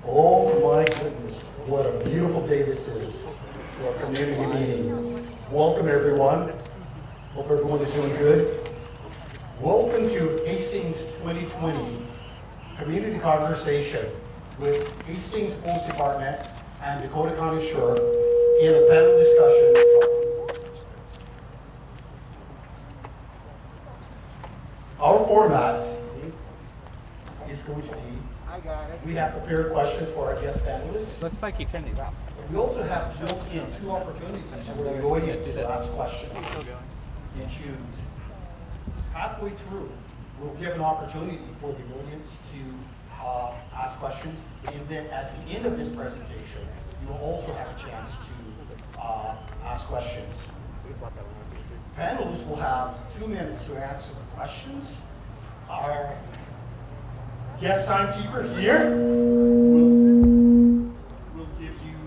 Oh my goodness, what a beautiful day this is for our community meeting. Welcome everyone. Hope everyone is doing good. Welcome to Hastings 2020 Community Conversation with Hastings Police Department and Dakota County Sheriff in a panel discussion. Our format is going to be, we have prepared questions for our guest panelists. Looks like you turned these off. We also have built in two opportunities for the audience to ask questions and choose. Halfway through, we'll give an opportunity for the audience to ask questions. And then at the end of this presentation, you will also have a chance to ask questions. Panelists will have 2 minutes to answer the questions. Our guest timekeeper here will give you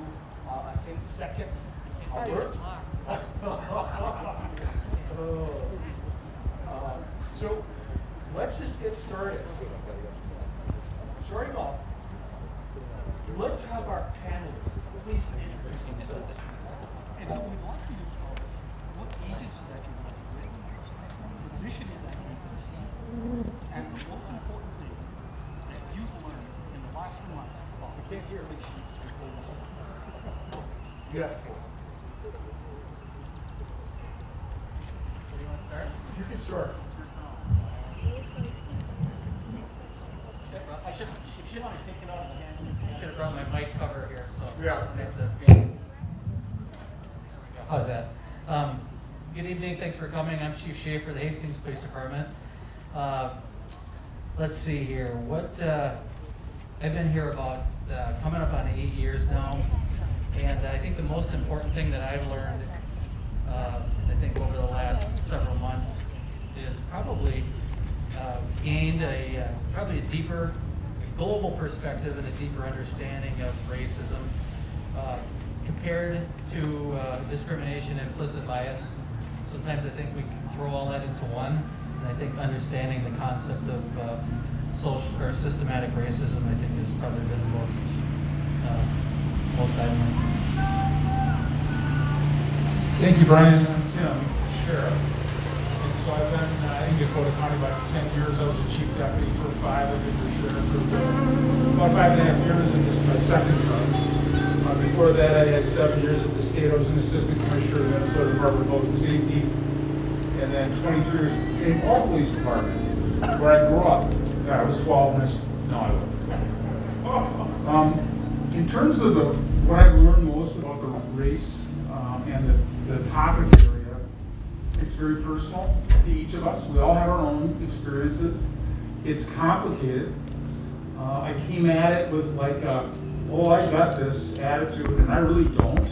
a 10-second alert. So let's just get started. Starting off, let's have our panelists please introduce themselves. And so we'd like you to tell us what agency that you're going to bring, the position in that agency, and the most important thing that you've learned in the last few months about relations and police. You have the floor. So you want to start? You can start. I should have taken out the hand. I should have brought my mic cover here. So Yeah. How's that? Good evening. Thanks for coming. I'm Chief Schaefer, the Hastings Police Department. Let's see here. I've been here about coming up on 8 years now, and I think the most important thing that I've learned, I think over the last several months, is probably gained probably a deeper global perspective and a deeper understanding of racism compared to discrimination and implicit bias. Sometimes I think we can throw all that into one, and I think understanding the concept of social or systematic racism, I think, has probably been the most I've learned. Thank you, Brian. I'm Tim, Sheriff. And so I've been in Dakota County about 10 years. I was the chief deputy for 5. I've been the sheriff for about 5.5 years, and this is my second term. Before that, I had 7 years at the state. I was an assistant commissioner of the Minnesota Department of Public Safety, and then 22 years at the St. Paul Police Department, where I grew up. Yeah, I was 12 when I wasn't. In terms of what I've learned most about the race and the topic area, it's very personal to each of us. We all have our own experiences. It's complicated. I came at it with like oh, I got this attitude, and I really don't.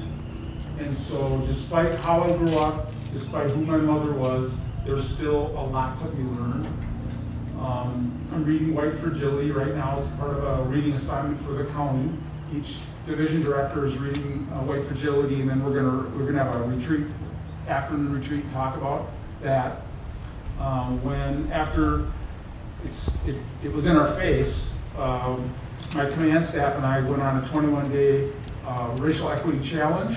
And so despite how I grew up, despite who my mother was, there's still a lot to be learned. I'm reading White Fragility right now. It's part of a reading assignment for the county. Each division director is reading White Fragility, and then we're gonna have a retreat, afternoon retreat, and talk about that. After it was in our face, my command staff and I went on a 21-day racial equity challenge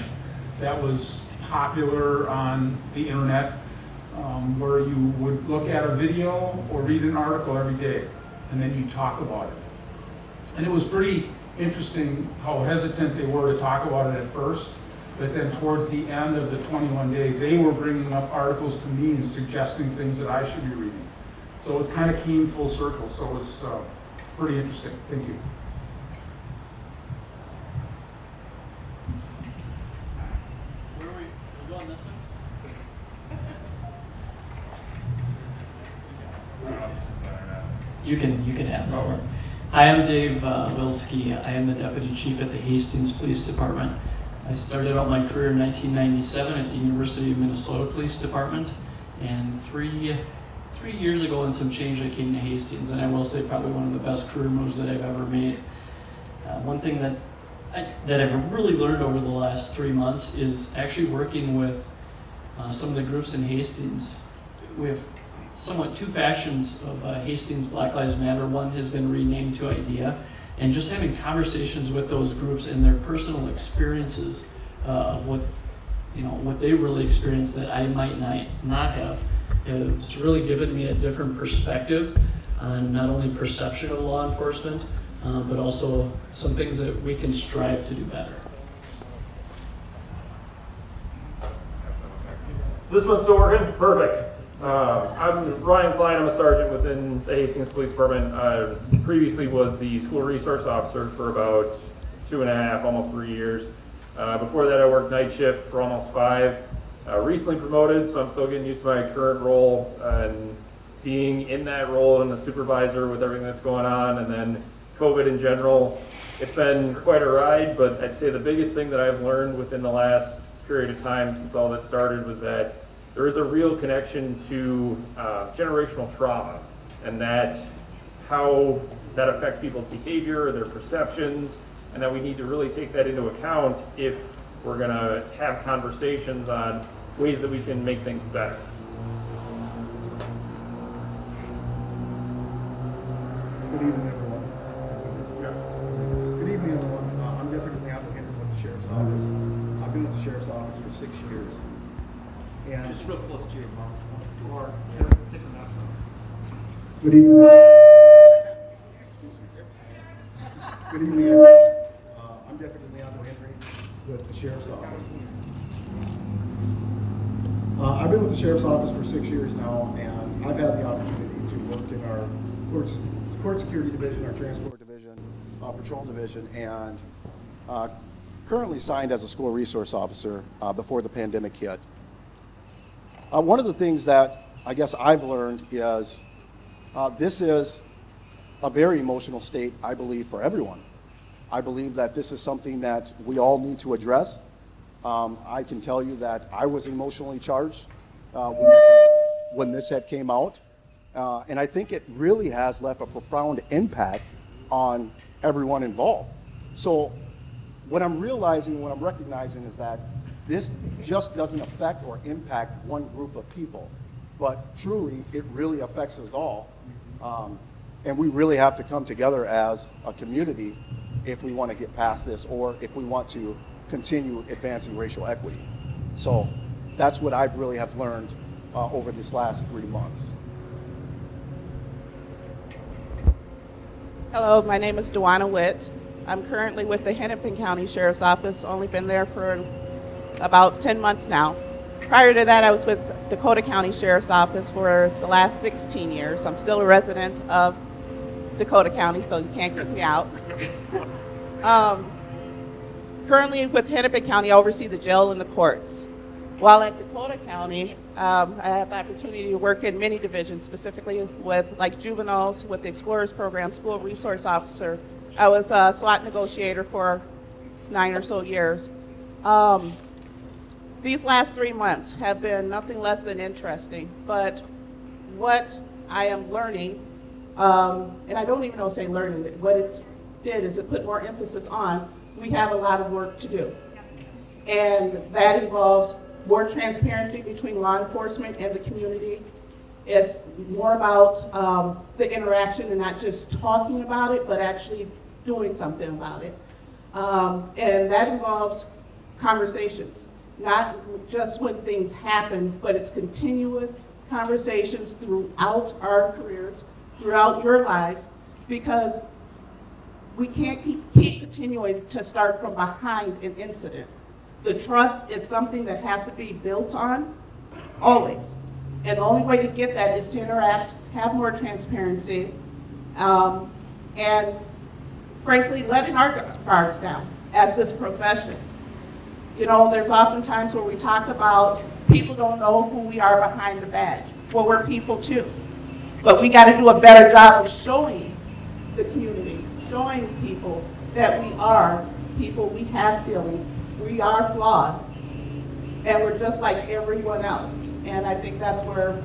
that was popular on the internet, where you would look at a video or read an article every day, and then you talk about it. And it was pretty interesting how hesitant they were to talk about it at first, but then towards the end of the 21 days, they were bringing up articles to me and suggesting things that I should be reading. So it kind of came full circle, so it was pretty interesting. Thank you. Where are we going this way? You can have that one. Hi, I'm Dave Wilski. I am the Deputy Chief at the Hastings Police Department. I started out my career in 1997 at the University of Minnesota Police Department, and three years ago and some change I came to Hastings, and I will say probably one of the best career moves that I've ever made. One thing that I've really learned over the last 3 months is actually working with some of the groups in Hastings. We have somewhat two factions of Hastings Black Lives Matter. One has been renamed to IDEA, and just having conversations with those groups and their personal experiences of what they really experienced that I might not have. It's really given me a different perspective on not only perception of law enforcement, but also some things that we can strive to do better. Is this one still working? Perfect. I'm Ryan Klein. I'm a sergeant within the Hastings Police Department. Previously was the school resource officer for about 2.5, almost 3 years. Before that, I worked night shift for almost 5. Recently promoted, so I'm still getting used to my current role and being in that role and the supervisor with everything that's going on, and then COVID in general. It's been quite a ride, but I'd say the biggest thing that I've learned within the last period of time since all this started was that there is a real connection to generational trauma, and that how that affects people's behavior, their perceptions, and that we need to really take that into account if we're going to have conversations on ways that we can make things better. Good evening, everyone. Good evening, everyone. I'm Deputy Applicant with the Sheriff's Office. I've been with the Sheriff's Office for 6 years. And Just real close to your mouth. Or take the mask off. good evening. Good evening, everyone. I'm Deputy Leandro Henry with the Sheriff's Office. I've been with the Sheriff's Office for 6 years now, and I've had the opportunity to work in our court security division, our transport division, patrol division, and currently signed as a school resource officer before the pandemic hit. One of the things that I guess I've learned is this is a very emotional state, I believe, for everyone. I believe that this is something that we all need to address. I can tell you that I was emotionally charged when this had came out. And I think it really has left a profound impact on everyone involved. So what I'm realizing, what I'm recognizing is that this just doesn't affect or impact one group of people, but truly it really affects us all. And we really have to come together as a community if we want to get past this, or if we want to continue advancing racial equity. So that's what I've really have learned over this last 3 months. Hello, my name is Dewana Witt. I'm currently with the Hennepin County Sheriff's Office, only been there for about 10 months now. Prior to that, I was with Dakota County Sheriff's Office for the last 16 years. I'm still a resident of Dakota County, so you can't kick me out. Currently with Hennepin County, I oversee the jail and the courts. While at Dakota County, I have the opportunity to work in many divisions, specifically with like juveniles, with the Explorers Program, school resource officer. I was a SWAT negotiator for 9 or so years. These last 3 months have been nothing less than interesting, but what I am learning, and I don't even know say learning, what it did is it put more emphasis on, we have a lot of work to do. And that involves more transparency between law enforcement and the community. It's more about the interaction and not just talking about it, but actually doing something about it. And that involves conversations, not just when things happen, but it's continuous conversations throughout our careers, throughout your lives, because we can't keep continuing to start from behind an incident. The trust is something that has to be built on, always. And the only way to get that is to interact, have more transparency, and frankly, letting our guards down as this profession. You know, there's often times where we talk about people don't know who we are behind the badge. Well, we're people too. But we got to do a better job of showing the community, showing people that we are people, we have feelings, we are flawed, and we're just like everyone else. And I think that's where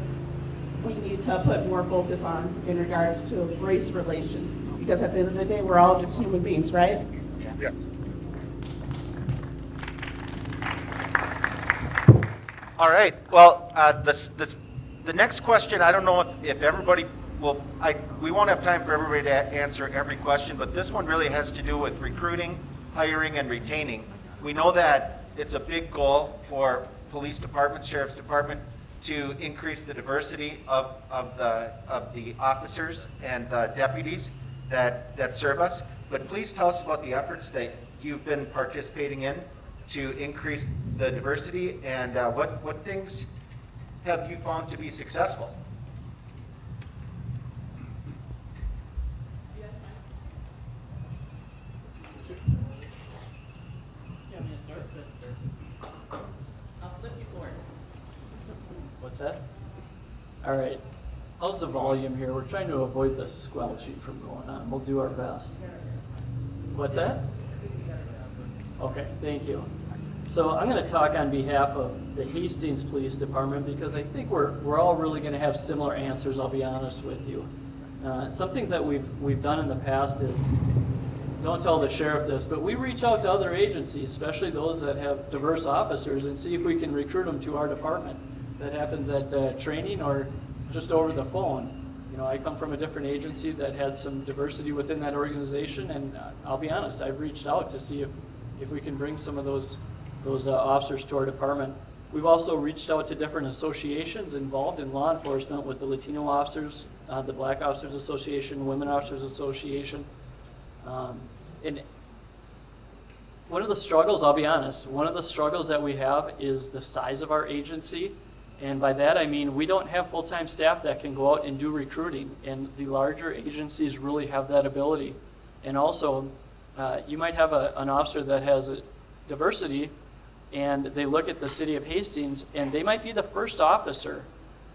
we need to put more focus on in regards to race relations, because at the end of the day, we're all just human beings, right? Yeah. All right. Well, the next question, I don't know if everybody Well, we won't have time for everybody to answer every question, but this one really has to do with recruiting, hiring, and retaining. We know that it's a big goal for police department, sheriff's department, to increase the diversity of the officers and deputies that serve us. But please tell us about the efforts that you've been participating in to increase the diversity, and what things have you found to be successful? What's that? All right. How's the volume here? We're trying to avoid the squelching from going on. We'll do our best. What's that? Okay, thank you. So I'm going to talk on behalf of the Hastings Police Department because I think we're all really going to have similar answers, I'll be honest with you. Some things that we've done in the past is, don't tell the sheriff this, but we reach out to other agencies, especially those that have diverse officers, and see if we can recruit them to our department. That happens at training or just over the phone. You know, I come from a different agency that had some diversity within that organization, and I'll be honest, I've reached out to see if we can bring some of those officers to our department. We've also reached out to different associations involved in law enforcement with the Latino Officers, the Black Officers Association, Women Officers Association. And one of the struggles, I'll be honest, one of the struggles that we have is the size of our agency. And by that I mean we don't have full-time staff that can go out and do recruiting, and the larger agencies really have that ability. And also, you might have an officer that has a diversity, and they look at the city of Hastings, and they might be the first officer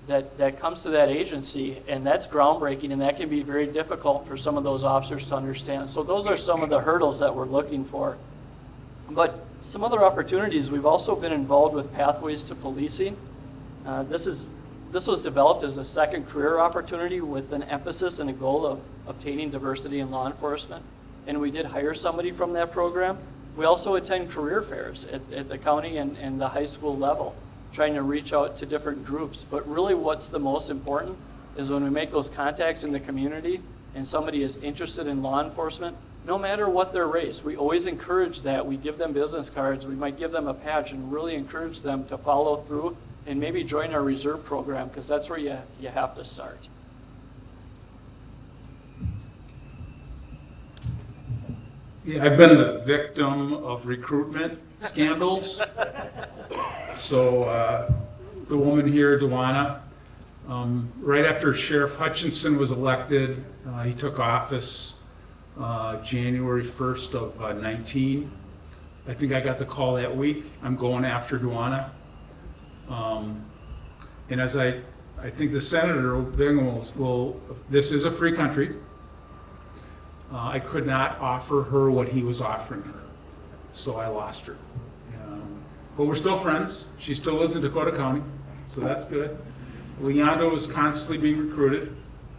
that comes to that agency, and that's groundbreaking, and that can be very difficult for some of those officers to understand. So those are some of the hurdles that we're looking for. But some other opportunities, we've also been involved with Pathways to Policing. This was developed as a second career opportunity with an emphasis and a goal of obtaining diversity in law enforcement. And we did hire somebody from that program. We also attend career fairs at the county and the high school level, trying to reach out to different groups. But really what's the most important is when we make those contacts in the community and somebody is interested in law enforcement, no matter what their race, we always encourage that. We give them business cards, we might give them a patch, and really encourage them to follow through and maybe join our reserve program, because that's where you have to start. Yeah, I've been the victim of recruitment scandals. So the woman here, Duana, right after Sheriff Hutchinson was elected, he took office January 1st of 19. I think I got the call that week. I'm going after Duana. And as I think the senator will, this is a free country. I could not offer her what he was offering her, so I lost her. But we're still friends. She still lives in Dakota County, so that's good. Leondo is constantly being recruited.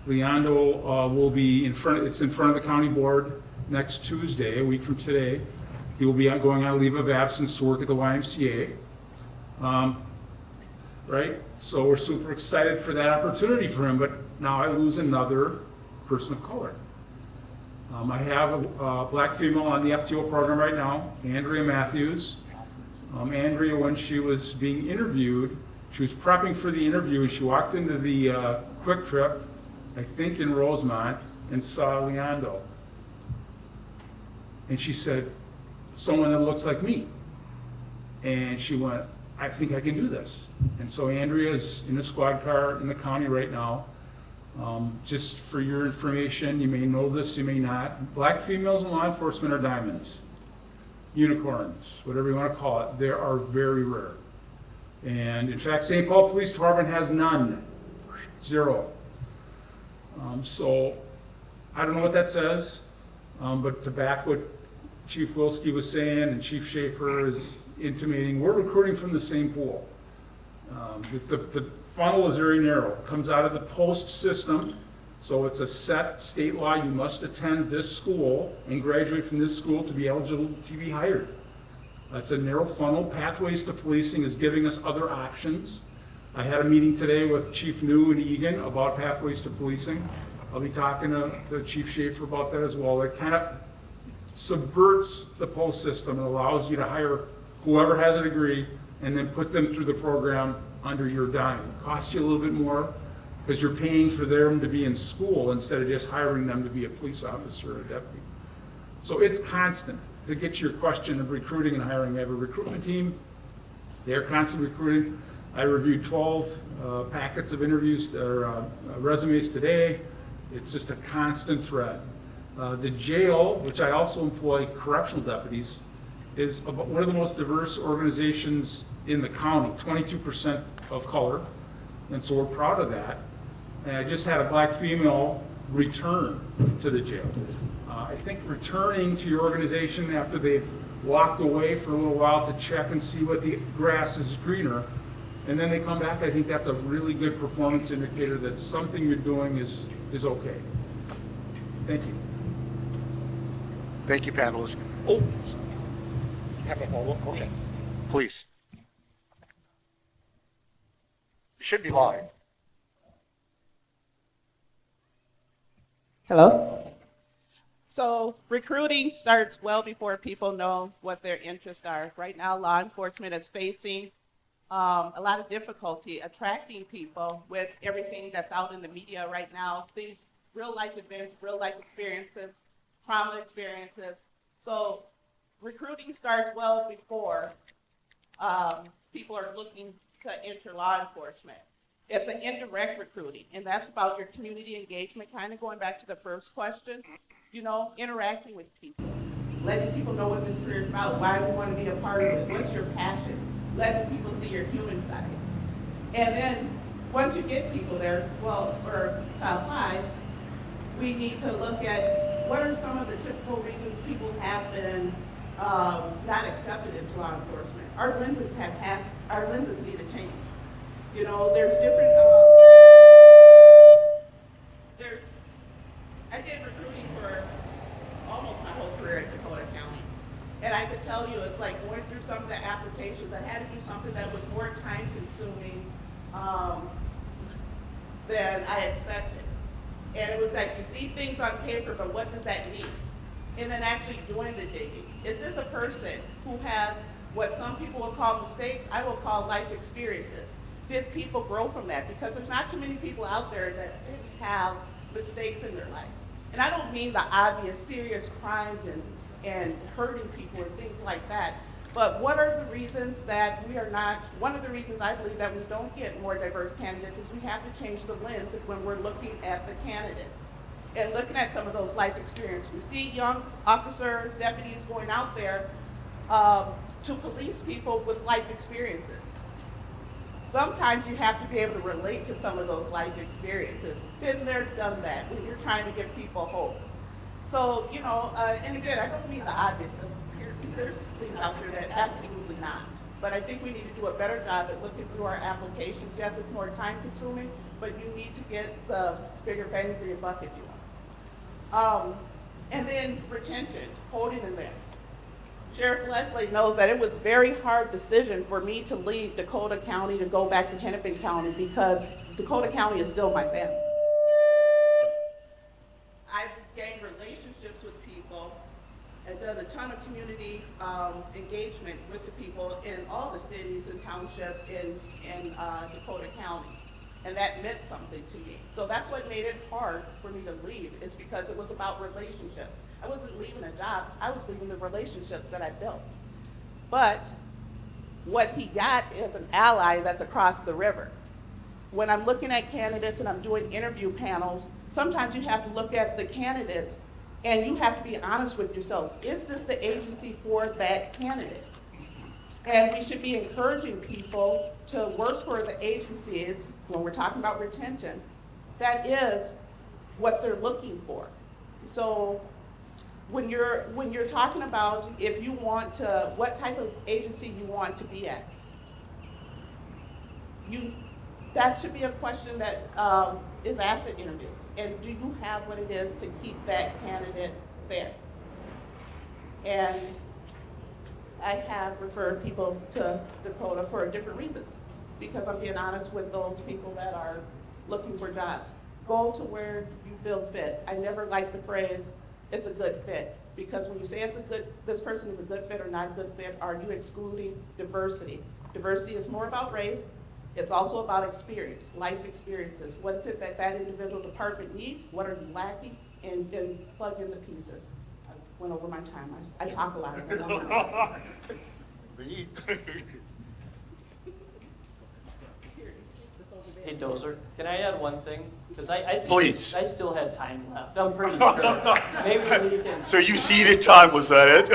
Leondo will be in front of the county board next Tuesday, a week from today. He will be going on a leave of absence to work at the YMCA. Right? So we're super excited for that opportunity for him, but now I lose another person of color. I have a black female on the FTO program right now, Andrea Matthews. Andrea, when she was being interviewed, she was prepping for the interview, and she walked into the Quick Trip, I think in Rosemont, and saw Leondo. And she said, someone that looks like me. And she went, I think I can do this. And so Andrea's in a squad car in the county right now. Just for your information, you may know this, you may not. Black females in law enforcement are diamonds, unicorns, whatever you want to call it. They are very rare. And in fact, St. Paul Police Department has none, 0. So I don't know what that says, but to back what Chief Wilski was saying and Chief Schaefer is intimating, we're recruiting from the same pool. The funnel is very narrow. It comes out of the post system, so it's a set state law. You must attend this school and graduate from this school to be eligible to be hired. That's a narrow funnel. Pathways to Policing is giving us other options. I had a meeting today with Chief New and Egan about pathways to policing. I'll be talking to Chief Schaefer about that as well. It kind of subverts the post system and allows you to hire whoever has a degree and then put them through the program under your dime. It costs you a little bit more because you're paying for them to be in school instead of just hiring them to be a police officer or a deputy. So it's constant. To get to your question of recruiting and hiring, we have a recruitment team. They're constantly recruiting. I reviewed 12 packets of interviews or resumes today. It's just a constant thread. The jail, which I also employ correctional deputies, is one of the most diverse organizations in the county, 22% of color, and so we're proud of that. And I just had a black female return to the jail. I think returning to your organization after they've walked away for a little while to check and see what the grass is greener, and then they come back, I think that's a really good performance indicator that something you're doing is okay. Thank you. Thank you, panelists. Oh, you have a follow-up? Okay. Please. You should be live. Hello? So recruiting starts well before people know what their interests are. Right now, law enforcement is facing a lot of difficulty attracting people with everything that's out in the media right now, things, real life events, real life experiences, trauma experiences. So recruiting starts well before people are looking to enter law enforcement. It's an indirect recruiting, and that's about your community engagement, kind of going back to the first question, you know, interacting with people, letting people know what this career is about, why we want to be a part of it, what's your passion, letting people see your human side. And then once you get people there, well, or to apply, we need to look at what are some of the typical reasons people have been not accepted into law enforcement. Our lenses need to change. You know, there's different, I did recruiting for almost my whole career in Dakota County. And I could tell you, it's like going through some of the applications, I had to do something that was more time consuming than I expected. And it was like, you see things on paper, but what does that mean? And then actually doing the digging. Is this a person who has what some people will call mistakes, I will call life experiences? Did people grow from that? Because there's not too many people out there that didn't have mistakes in their life. And I don't mean the obvious serious crimes and hurting people and things like that. But what are the reasons that we are not, one of the reasons I believe that we don't get more diverse candidates is we have to change the lens when we're looking at the candidates and looking at some of those life experiences. We see young officers, deputies going out there to police people with life experiences. Sometimes you have to be able to relate to some of those life experiences. Been there, done that, when you're trying to give people hope. So, you know, and again, I don't mean the obvious. There's things out there that absolutely not. But I think we need to do a better job at looking through our applications. Yes, it's more time consuming, but you need to get the bigger bang for your buck if you want. And then retention, holding them there. Sheriff Leslie knows that it was a very hard decision for me to leave Dakota County to go back to Hennepin County because Dakota County is still my family. I've gained relationships with people and done a ton of community engagement with the people in all the cities and townships in Dakota County. And that meant something to me. So that's what made it hard for me to leave, is because it was about relationships. I wasn't leaving a job, I was leaving the relationships that I built. But what he got is an ally that's across the river. When I'm looking at candidates and I'm doing interview panels, sometimes you have to look at the candidates and you have to be honest with yourselves. Is this the agency for that candidate? And we should be encouraging people to work for the agencies, when we're talking about retention, that is what they're looking for. So when you're talking about if you want to, what type of agency you want to be at, that should be a question that is asked at interviews. And do you have what it is to keep that candidate there? And I have referred people to Dakota for different reasons. because I'm being honest with those people that are looking for jobs. Go to where you feel fit. I never like the phrase, it's a good fit, because when you say it's a good, this person is a good fit or not a good fit, are you excluding diversity? Diversity is more about race. It's also about experience, life experiences. What is it that that individual department needs? What are you lacking? And then plug in the pieces. I went over my time. I talk a lot. Hey Dozer, can I add one thing? Because I think Please. I still had time left. I'm pretty sure. Maybe we can. So you ceded time, was that it?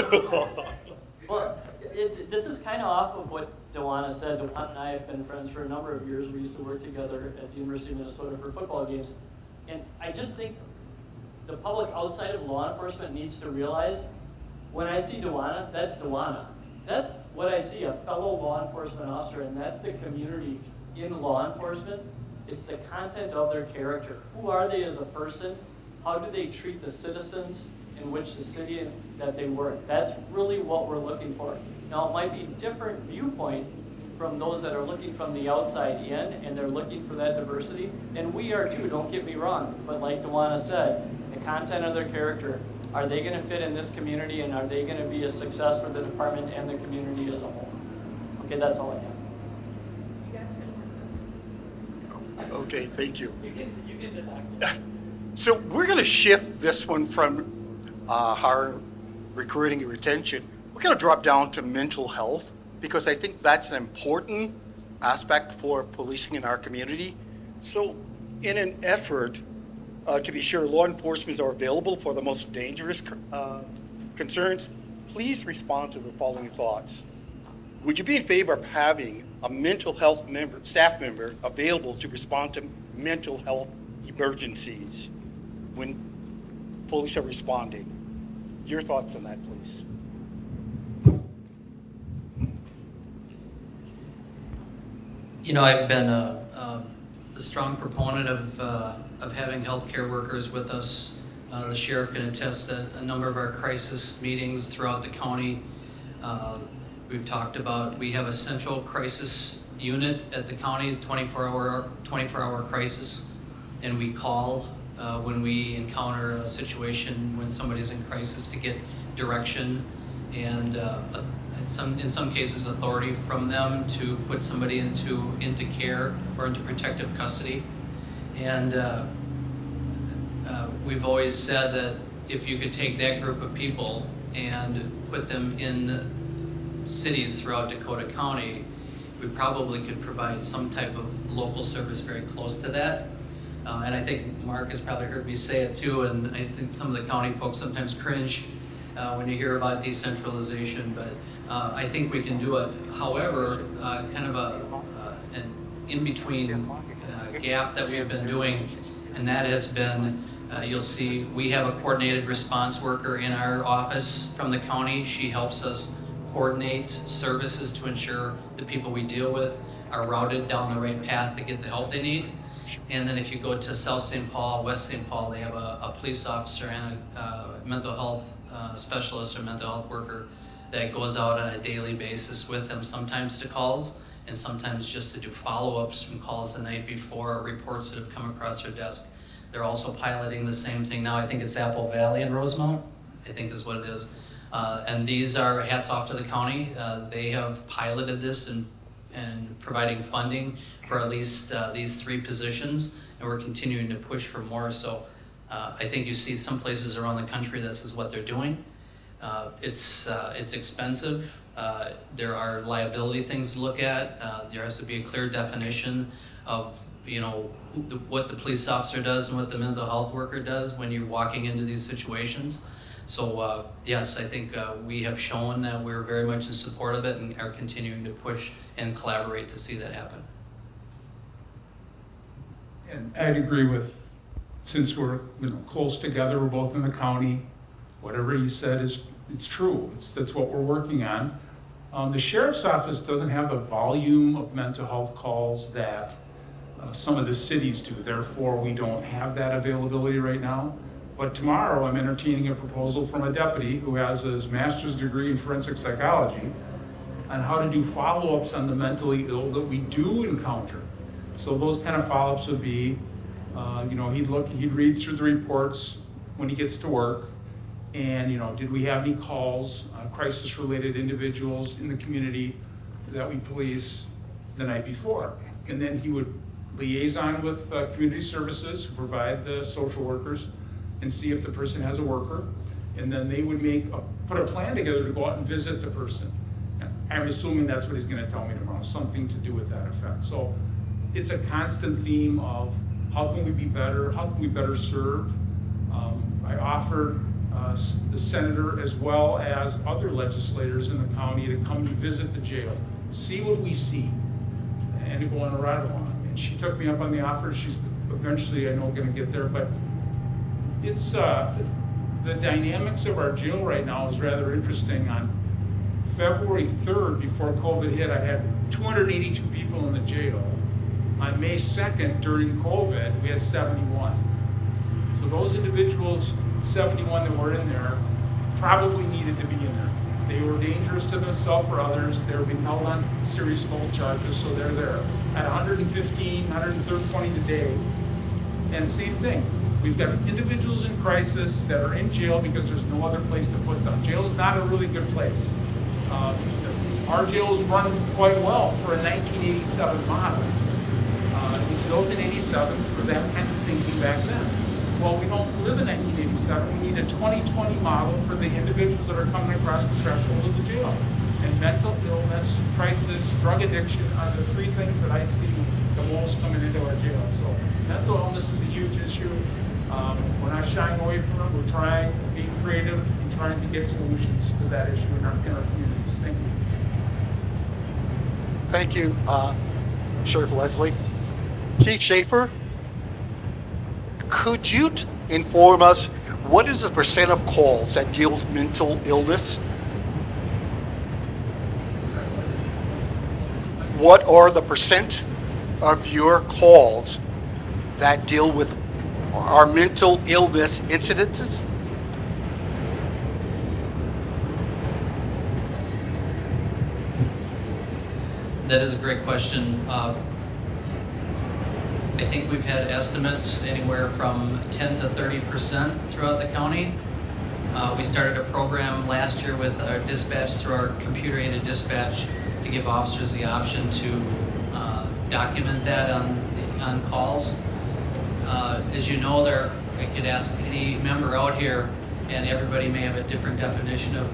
Well, this is kind of off of what Dewana said. Dewana and I have been friends for a number of years. We used to work together at the University of Minnesota for football games. And I just think the public outside of law enforcement needs to realize, when I see Dewana, that's Dewana. That's what I see, a fellow law enforcement officer, and that's the community in law enforcement. It's the content of their character. Who are they as a person? How do they treat the citizens in which the city that they work? That's really what we're looking for. Now, it might be a different viewpoint from those that are looking from the outside in, and they're looking for that diversity. And we are too, don't get me wrong. But like Dewana said, the content of their character, are they gonna fit in this community, and are they gonna be a success for the department and the community as a whole? Okay, that's all I have. Okay, thank you. You can deduct it. So we're going to shift this one from our recruiting and retention. We're going to drop down to mental health, because I think that's an important aspect for policing in our community. So in an effort to be sure law enforcement are available for the most dangerous concerns, please respond to the following thoughts. Would you be in favor of having a mental health staff member available to respond to mental health emergencies when police are responding? Your thoughts on that, please. You know, I've been a strong proponent of having healthcare workers with us. The sheriff can attest that a number of our crisis meetings throughout the county, we've talked about, we have a central crisis unit at the county, 24-hour crisis, and we call when we encounter a situation when somebody's in crisis to get direction and in some cases authority from them to put somebody into care or into protective custody. And we've always said that if you could take that group of people and put them in cities throughout Dakota County, we probably could provide some type of local service very close to that. And I think Mark has probably heard me say it too, and I think some of the county folks sometimes cringe when you hear about decentralization, but I think we can do it. However, kind of an in-between gap that we have been doing, and that has been, you'll see, we have a coordinated response worker in our office from the county. She helps us coordinate services to ensure the people we deal with are routed down the right path to get the help they need. And then if you go to South St. Paul, West St. Paul, they have a police officer and a mental health specialist or mental health worker that goes out on a daily basis with them, sometimes to calls and sometimes just to do follow-ups from calls the night before or reports that have come across their desk. They're also piloting the same thing now. I think it's Apple Valley and Rosemount, I think is what it is. And these are, hats off to the county. They have piloted this and providing funding for at least these 3 positions, and we're continuing to push for more. So I think you see some places around the country this is what they're doing. It's expensive. There are liability things to look at. There has to be a clear definition of what the police officer does and what the mental health worker does when you're walking into these situations. So yes, I think we have shown that we're very much in support of it and are continuing to push and collaborate to see that happen. And I'd agree with, since we're close together, we're both in the county, whatever you said it's true. That's what we're working on. The sheriff's office doesn't have the volume of mental health calls that some of the cities do. Therefore, we don't have that availability right now. But tomorrow, I'm entertaining a proposal from a deputy who has his master's degree in forensic psychology on how to do follow-ups on the mentally ill that we do encounter. So those kind of follow-ups would be, he'd read through the reports when he gets to work, and did we have any calls, crisis-related individuals in the community that we police the night before? And then he would liaison with community services, who provide the social workers, and see if the person has a worker. And then they would put a plan together to go out and visit the person. I'm assuming that's what he's gonna tell me tomorrow, something to do with that effect. So it's a constant theme of how can we be better, how can we better serve. I offered the senator as well as other legislators in the county to come to visit the jail, see what we see, and to go on a ride along. And she took me up on the offer. She's eventually, I know, gonna get there, but it's, the dynamics of our jail right now is rather interesting. On February 3rd, before COVID hit, I had 282 people in the jail. On May 2nd, during COVID, we had 71. So those individuals, 71 that were in there, probably needed to be in there. They were dangerous to themselves or others. They were being held on serious loan charges, so they're there. At 115, 120 today. And same thing. We've got individuals in crisis that are in jail because there's no other place to put them. Jail is not a really good place. Our jail is run quite well for a 1987 model. It was built in 87 for that kind of thinking back then. Well, we don't live in 1987. We need a 2020 model for the individuals that are coming across the threshold of the jail. And mental illness, crisis, drug addiction are the three things that I see the most coming into our jail. So mental illness is a huge issue. We're not shying away from it. We're trying to be creative and trying to get solutions to that issue in our communities. Thank you. Thank you, Sheriff Leslie. Chief Schaefer, could you inform us what is the percent of calls that deal with mental illness? What are the percent of your calls that deal with our mental illness incidences? That is a great question. I think we've had estimates anywhere from 10 to 30% throughout the county. We started a program last year with our dispatch through our computer-aided dispatch to give officers the option to document that on calls. As you know, I could ask any member out here, and everybody may have a different definition of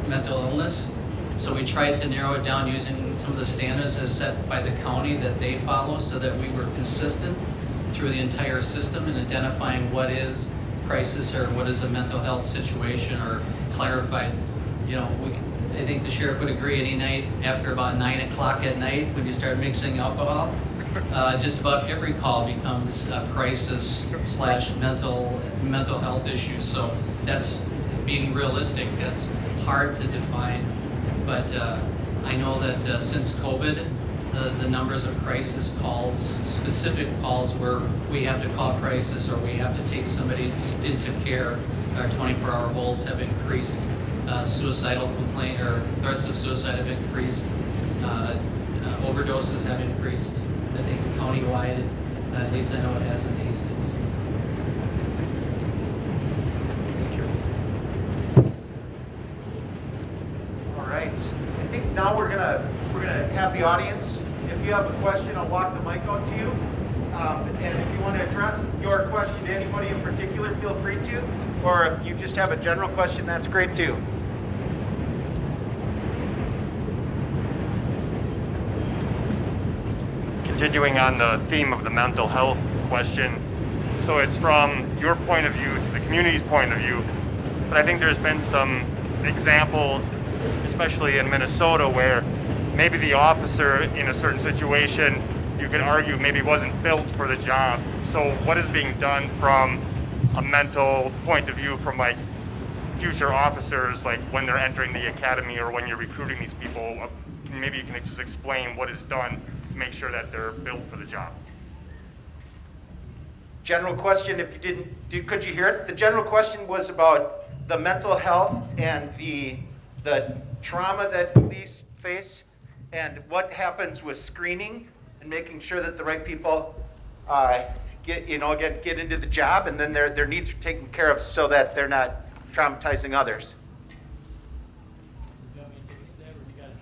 mental illness. So we tried to narrow it down using some of the standards as set by the county that they follow, so that we were consistent through the entire system in identifying what is crisis or what is a mental health situation, or clarified. I think the sheriff would agree, any night after about 9 o'clock at night, when you start mixing alcohol, just about every call becomes a crisis / mental health issue. So that's being realistic. That's hard to define. But I know that since COVID, the numbers of crisis calls, specific calls where we have to call crisis or we have to take somebody into care, our 24-hour holds have increased. Suicidal complaint or threats of suicide have increased. Overdoses have increased. I think countywide, at least I know it has in Hastings. Thank you. All right. I think now we're gonna have the audience. If you have a question, I'll walk the mic out to you. And if you want to address your question to anybody in particular, feel free to. Or if you just have a general question, that's great too. Continuing on the theme of the mental health question, so it's from your point of view to the community's point of view, but I think there's been some examples, especially in Minnesota, where maybe the officer in a certain situation, you could argue maybe wasn't built for the job. So what is being done from a mental point of view from like future officers, like when they're entering the academy or when you're recruiting these people? Maybe you can just explain what is done to make sure that they're built for the job. General question, if you didn't, could you hear it? The general question was about the mental health and the trauma that police face and what happens with screening and making sure that the right people get into the job, and then their needs are taken care of so that they're not traumatizing others.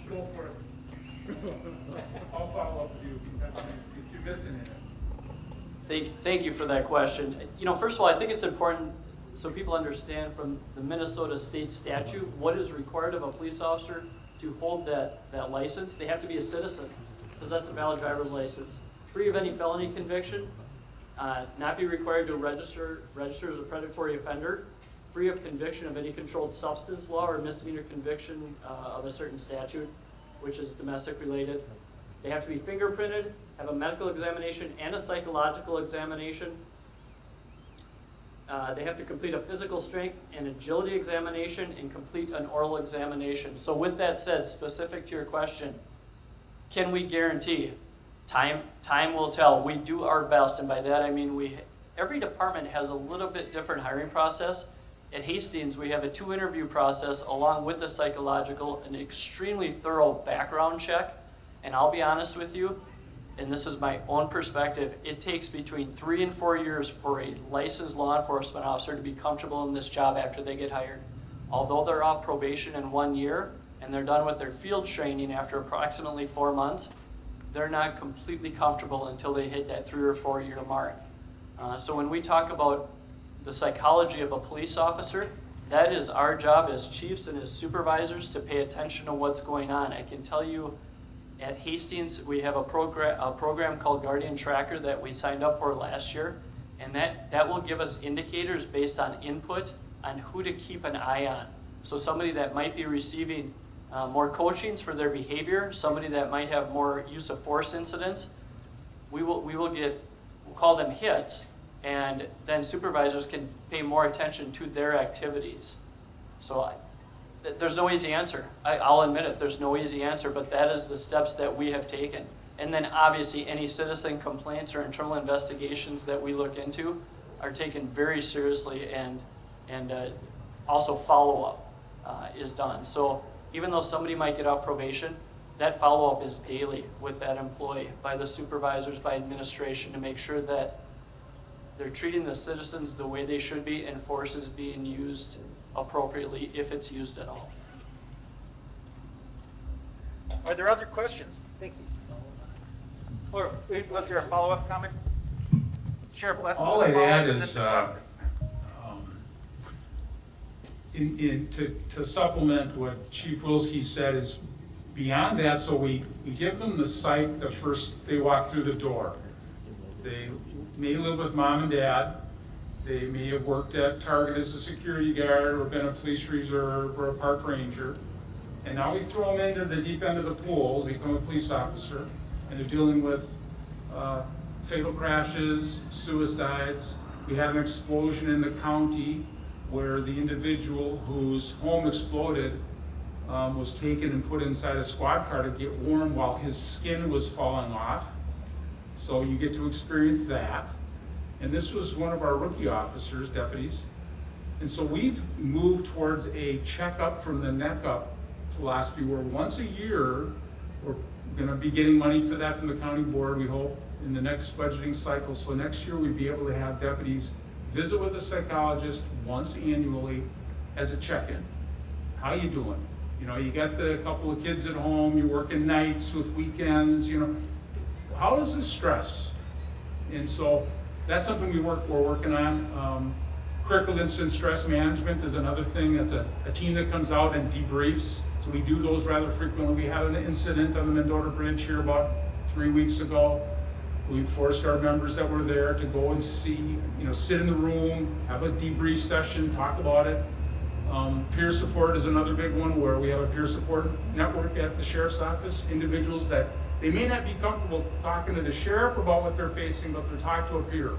Go for it. I'll follow up with you if you're missing it. Thank you for that question. First of all, I think it's important so people understand from the Minnesota state statute what is required of a police officer to hold that license. They have to be a citizen, possess a valid driver's license, free of any felony conviction, not be required to register as a predatory offender, free of conviction of any controlled substance law or misdemeanor conviction of a certain statute, which is domestic related. They have to be fingerprinted, have a medical examination and a psychological examination. They have to complete a physical strength and agility examination and complete an oral examination. So with that said, specific to your question, can we guarantee? Time will tell. We do our best, and by that I mean every department has a little bit different hiring process. At Hastings, we have a 2-interview process along with the psychological, an extremely thorough background check. And I'll be honest with you, and this is my own perspective, it takes between 3 and 4 years for a licensed law enforcement officer to be comfortable in this job after they get hired. Although they're off probation in 1 year and they're done with their field training after approximately 4 months, they're not completely comfortable until they hit that 3 or 4 year mark. So when we talk about the psychology of a police officer, that is our job as chiefs and as supervisors to pay attention to what's going on. I can tell you at Hastings, we have a program called Guardian Tracker that we signed up for last year, and that will give us indicators based on input on who to keep an eye on. So somebody that might be receiving more coachings for their behavior, somebody that might have more use of force incidents, we'll call them hits, and then supervisors can pay more attention to their activities. So there's no easy answer. I'll admit it, there's no easy answer, but that is the steps that we have taken. And then obviously any citizen complaints or internal investigations that we look into are taken very seriously, and also follow-up is done. So even though somebody might get off probation, that follow-up is daily with that employee by the supervisors, by administration, to make sure that they're treating the citizens the way they should be and force is being used appropriately if it's used at all. Are there other questions? Thank you. Or was there a follow-up comment? Sheriff Wesson? All I'd add is, to supplement what Chief Wilski said, is beyond that, so we give them the psych the first they walk through the door. They may live with mom and dad. They may have worked at Target as a security guard or been a police reserve or a park ranger. And now we throw them into the deep end of the pool, they become a police officer, and they're dealing with fatal crashes, suicides. We had an explosion in the county where the individual whose home exploded was taken and put inside a squad car to get warm while his skin was falling off. So you get to experience that. And this was one of our rookie officers, deputies. And so we've moved towards a checkup from the neck up philosophy where once a year, we're gonna be getting money for that from the county board, we hope, in the next budgeting cycle. So next year we'd be able to have deputies visit with a psychologist once annually as a check-in. How you doing? You know, you got the couple of kids at home, you're working nights with weekends, you know. How is this stress? And so that's something we're working on. Critical incident stress management is another thing. That's a team that comes out and debriefs. So we do those rather frequently. We had an incident on the Mendota Bridge here about 3 weeks ago. We forced our members that were there to go and see, sit in the room, have a debrief session, talk about it. Peer support is another big one where we have a peer support network at the sheriff's office. Individuals that they may not be comfortable talking to the sheriff about what they're facing, but they're talking to a peer.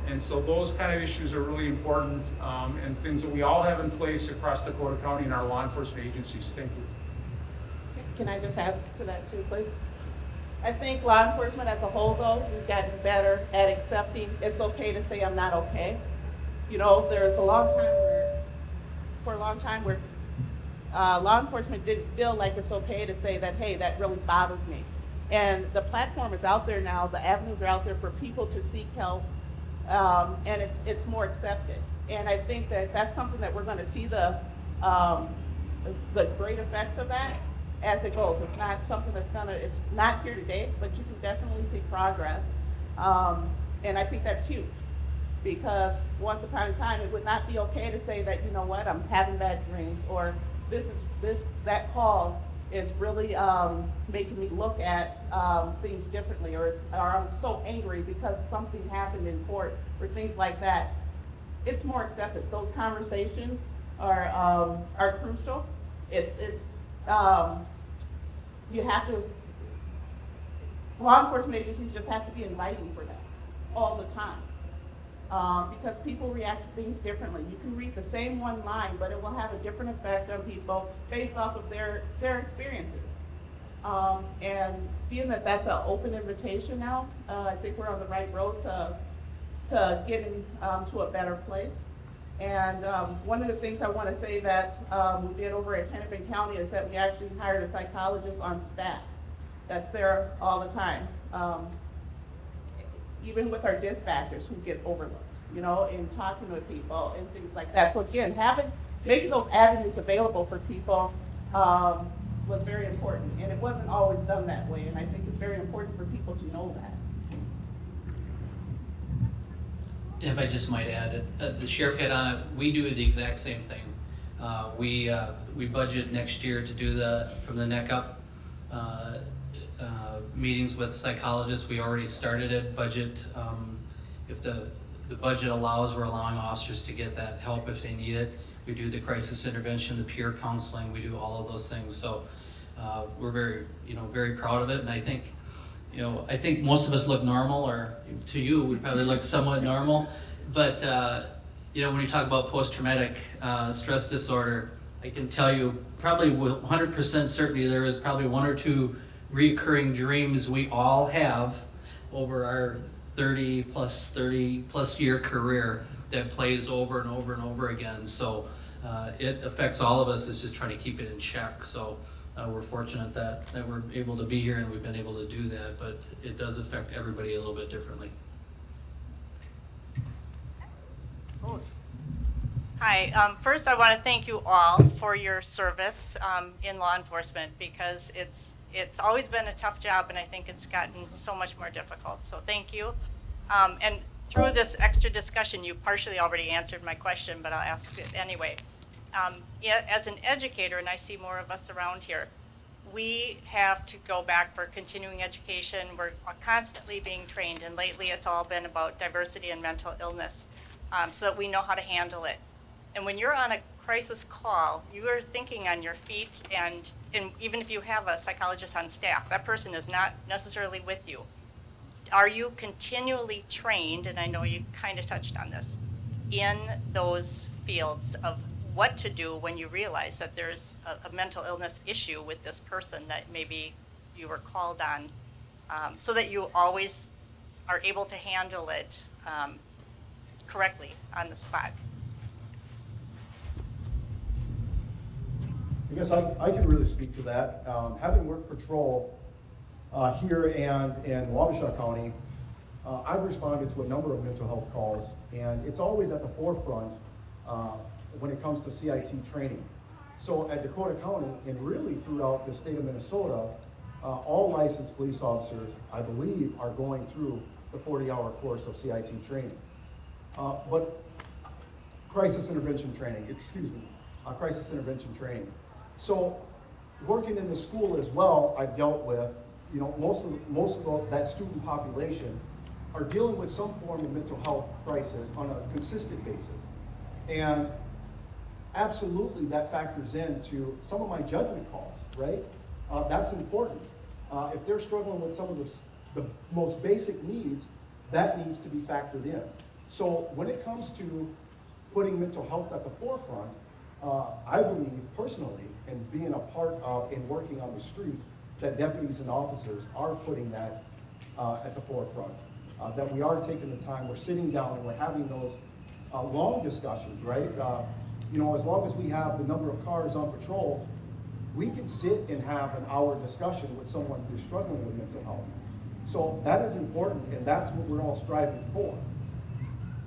And so those kind of issues are really important and things that we all have in place across Dakota County and our law enforcement agencies. Thank you. Can I just add to that too, please? I think law enforcement as a whole, though, we've gotten better at accepting it's okay to say I'm not okay. There's for a long time where law enforcement didn't feel like it's okay to say that, hey, that really bothered me. And the platform is out there now, the avenues are out there for people to seek help, and it's more accepted. And I think that that's something that we're gonna see the great effects of that as it goes. It's not something it's not here today, but you can definitely see progress. And I think that's huge, because once upon a time, it would not be okay to say that, you know what, I'm having bad dreams, or that call is really making me look at things differently, or I'm so angry because something happened in court, or things like that. It's more accepted. Those conversations are crucial. You have to, law enforcement agencies just have to be inviting for that all the time. Because people react to things differently. You can read the same one line, but it will have a different effect on people based off of their experiences. And being that that's an open invitation now, I think we're on the right road to getting to a better place. And one of the things I want to say that we did over at Hennepin County is that we actually hired a psychologist on staff that's there all the time. Even with our dispatchers who get overlooked, you know, in talking with people and things like that. So again, making those avenues available for people was very important, and it wasn't always done that way, and I think it's very important for people to know that. If I just might add, the sheriff hit on it, we do the exact same thing. We budget next year to do from the neck up meetings with psychologists. We already started it, budget. If the budget allows, we're allowing officers to get that help if they need it. We do the crisis intervention, the peer counseling, we do all of those things. So we're very proud of it, and I think, I think most of us look normal, or to you, we probably look somewhat normal. But when you talk about post-traumatic stress disorder, I can tell you probably with 100% certainty there is probably one or two recurring dreams we all have over our 30 plus year career that plays over and over and over again. So it affects all of us. It's just trying to keep it in check. So we're fortunate that we're able to be here and we've been able to do that, but it does affect everybody a little bit differently. Hi, first I want to thank you all for your service in law enforcement, because it's always been a tough job, and I think it's gotten so much more difficult. So thank you. And through this extra discussion, you partially already answered my question, but I'll ask it anyway. As an educator, and I see more of us around here, we have to go back for continuing education. We're constantly being trained, and lately it's all been about diversity and mental illness, so that we know how to handle it. And when you're on a crisis call, you are thinking on your feet, and even if you have a psychologist on staff, that person is not necessarily with you. Are you continually trained, and I know you kind of touched on this, in those fields of what to do when you realize that there's a mental illness issue with this person that maybe you were called on, so that you always are able to handle it correctly on the spot? I guess I can really speak to that. Having worked patrol here and in Wabasha County, I've responded to a number of mental health calls, and it's always at the forefront when it comes to CIT training. So at Dakota County, and really throughout the state of Minnesota, all licensed police officers, I believe, are going through the 40-hour course of CIT training. But crisis intervention training. So working in the school as well, I've dealt with, most of that student population are dealing with some form of mental health crisis on a consistent basis. And absolutely that factors into some of my judgment calls, right? That's important. If they're struggling with some of the most basic needs, that needs to be factored in. So when it comes to putting mental health at the forefront, I believe personally, and being a part of and working on the street, that deputies and officers are putting that at the forefront. That we are taking the time, we're sitting down and we're having those long discussions, right? you know, as long as we have the number of cars on patrol, we can sit and have an hour discussion with someone who's struggling with mental health. So that is important, and that's what we're all striving for.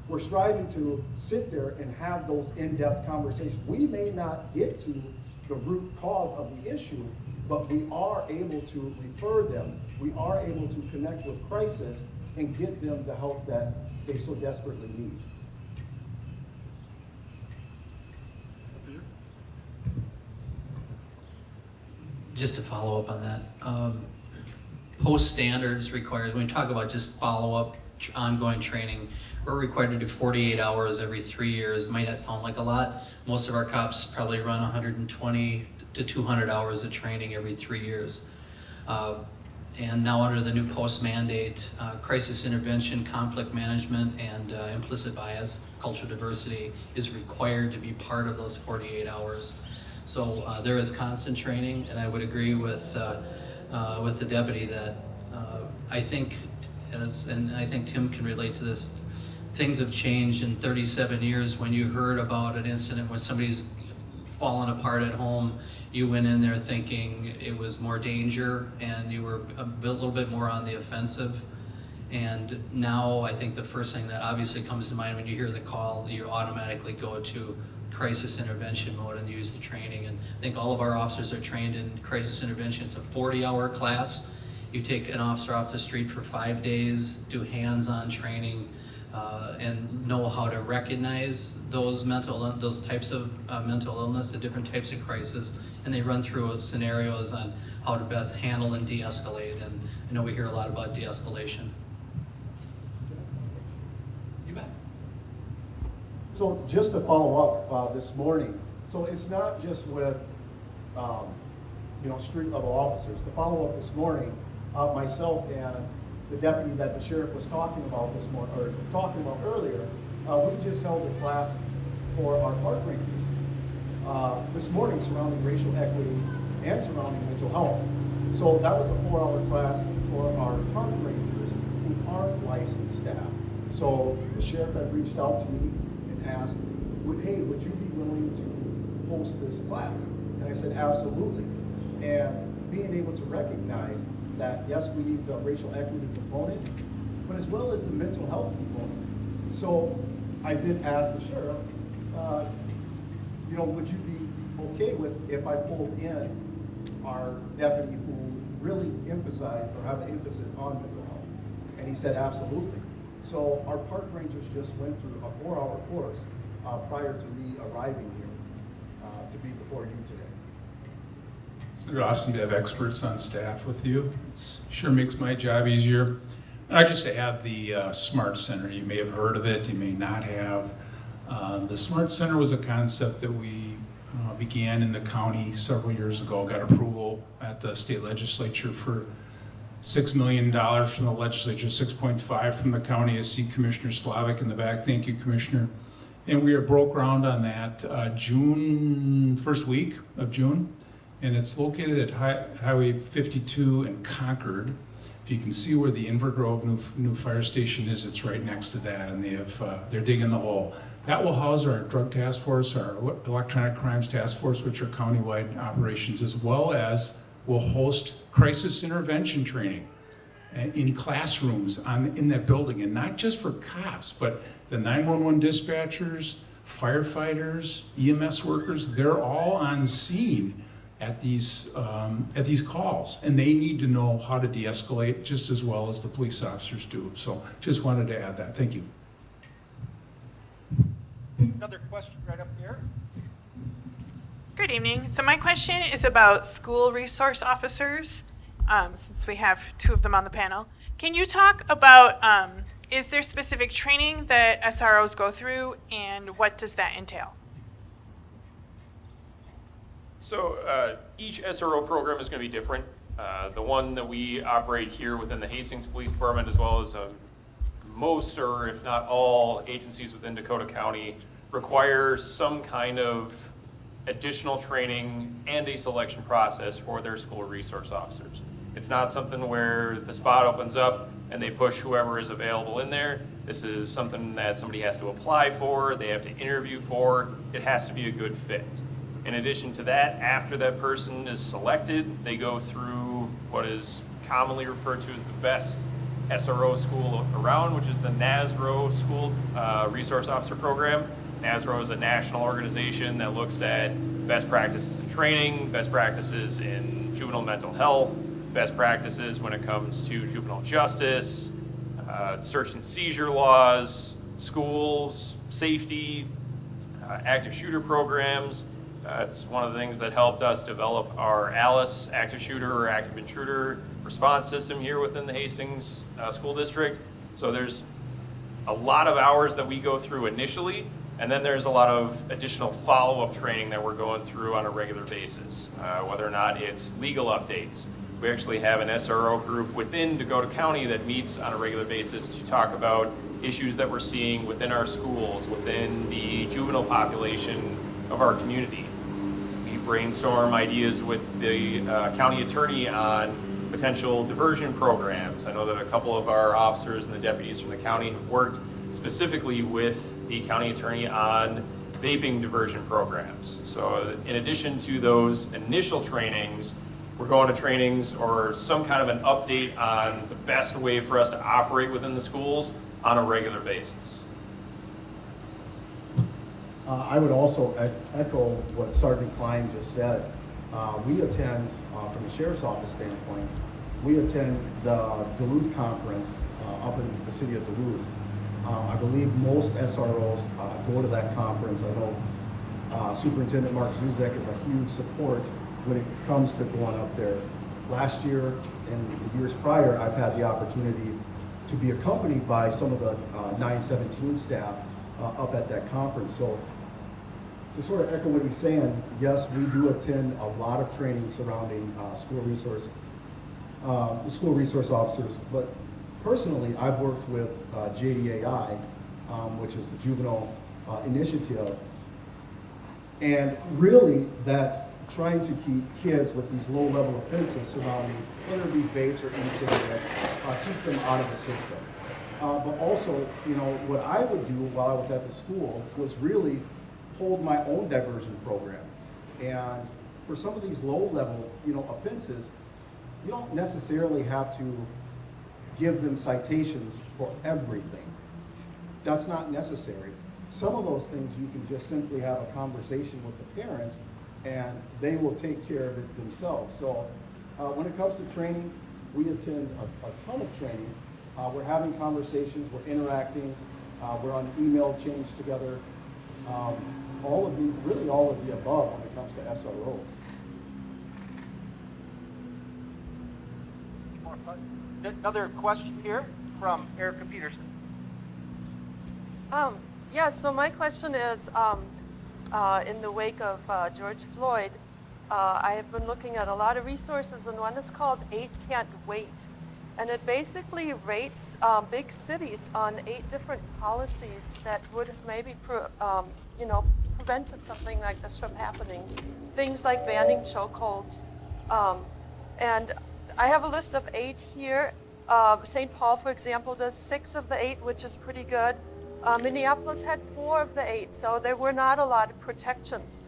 We're striving to sit there and have those in-depth conversations. We may not get to the root cause of the issue, but we are able to refer them. We are able to connect with crisis and get them the help that they so desperately need. Just to follow up on that, post standards required, when we talk about just follow-up, ongoing training, we're required to do 48 hours every 3 years. Might not sound like a lot. Most of our cops probably run 120 to 200 hours of training every 3 years. And now under the new post mandate, crisis intervention, conflict management, and implicit bias, cultural diversity is required to be part of those 48 hours. So there is constant training, and I would agree with the deputy that I think, and I think Tim can relate to this, things have changed in 37 years. When you heard about an incident where somebody's fallen apart at home, you went in there thinking it was more danger, and you were a little bit more on the offensive. And now I think the first thing that obviously comes to mind when you hear the call, you automatically go to crisis intervention mode and use the training. And I think all of our officers are trained in crisis intervention. It's a 40-hour class. You take an officer off the street for 5 days, do hands-on training, and know how to recognize those types of mental illness, the different types of crisis, and they run through scenarios on how to best handle and de-escalate. And I know we hear a lot about de-escalation. You bet. So just to follow up this morning, so it's not just with street level officers. To follow up this morning, myself and the deputy that the sheriff was talking about this morning, or talking about earlier, we just held a class for our park rangers this morning surrounding racial equity and surrounding mental health. So that was a 4-hour class for our park rangers who aren't licensed staff. So the sheriff had reached out to me and asked, hey, would you be willing to host this class? And I said, absolutely. And being able to recognize that, yes, we need the racial equity component, but as well as the mental health component. So I did ask the sheriff, would you be okay with if I pulled in our deputy who really emphasized or have an emphasis on mental health? And he said, absolutely. So our park rangers just went through a 4-hour course prior to me arriving here to be before you today. It's awesome to have experts on staff with you. It sure makes my job easier. And I just add the Smart Center. You may have heard of it, you may not have. The Smart Center was a concept that we began in the county several years ago, got approval at the state legislature for $6 million from the legislature, 6.5 from the county. I see Commissioner Slavic in the back. Thank you, Commissioner. And we broke ground on that first week of June. And it's located at Highway 52 in Concord. If you can see where the Invergrove new fire station is, it's right next to that, and they're digging the hole. That will house our drug task force, our electronic crimes task force, which are countywide operations, as well as will host crisis intervention training in classrooms in that building, and not just for cops, but the 911 dispatchers, firefighters, EMS workers, they're all on scene at these calls, and they need to know how to de-escalate just as well as the police officers do. So just wanted to add that. Thank you. Another question right up here. Good evening. So my question is about school resource officers, since we have 2 of them on the panel. Can you talk about, is there specific training that SROs go through, and what does that entail? So each SRO program is going to be different. The one that we operate here within the Hastings Police Department, as well as most, or if not all, agencies within Dakota County, require some kind of additional training and a selection process for their school resource officers. It's not something where the spot opens up and they push whoever is available in there. This is something that somebody has to apply for, they have to interview for. It has to be a good fit. In addition to that, after that person is selected, they go through what is commonly referred to as the best SRO school around, which is the NASRO School Resource Officer Program. NASRO is a national organization that looks at best practices in training, best practices in juvenile mental health, best practices when it comes to juvenile justice, search and seizure laws, schools, safety, active shooter programs. It's one of the things that helped us develop our ALICE, active shooter or active intruder response system here within the Hastings School District. So there's a lot of hours that we go through initially, and then there's a lot of additional follow-up training that we're going through on a regular basis, whether or not it's legal updates. We actually have an SRO group within Dakota County that meets on a regular basis to talk about issues that we're seeing within our schools, within the juvenile population of our community. We brainstorm ideas with the county attorney on potential diversion programs. I know that a couple of our officers and the deputies from the county have worked specifically with the county attorney on vaping diversion programs. So in addition to those initial trainings, we're going to trainings or some kind of an update on the best way for us to operate within the schools on a regular basis. I would also echo what Sergeant Klein just said. We attend, from the Sheriff's Office standpoint, we attend the Duluth Conference up in the city of Duluth. I believe most SROs go to that conference. I know Superintendent Mark Zuzek is a huge support when it comes to going up there. Last year and the years prior, I've had the opportunity to be accompanied by some of the 917 staff up at that conference. So to sort of echo what he's saying, yes, we do attend a lot of training surrounding school resource officers, but personally, I've worked with JDAI, which is the Juvenile Initiative, and really that's trying to keep kids with these low-level offenses surrounding, whether it be vapes or e-cigarettes, keep them out of the system. But also, you know, what I would do while I was at the school was really hold my own diversion program. And for some of these low-level, you know, offenses, you don't necessarily have to give them citations for everything. That's not necessary. Some of those things you can just simply have a conversation with the parents and they will take care of it themselves. So when it comes to training, we attend a ton of training. We're having conversations, we're interacting, we're on email chains together. Really all of the above when it comes to SROs. Another question here from Erica Peterson. Yeah, so my question is, in the wake of George Floyd, I have been looking at a lot of resources, and one is called 8 Can't Wait. And it basically rates big cities on 8 different policies that would have maybe prevented something like this from happening. Things like banning chokeholds. And I have a list of 8 here. St. Paul, for example, does 6 of the 8, which is pretty good. Minneapolis had 4 of the 8, so there were not a lot of protections.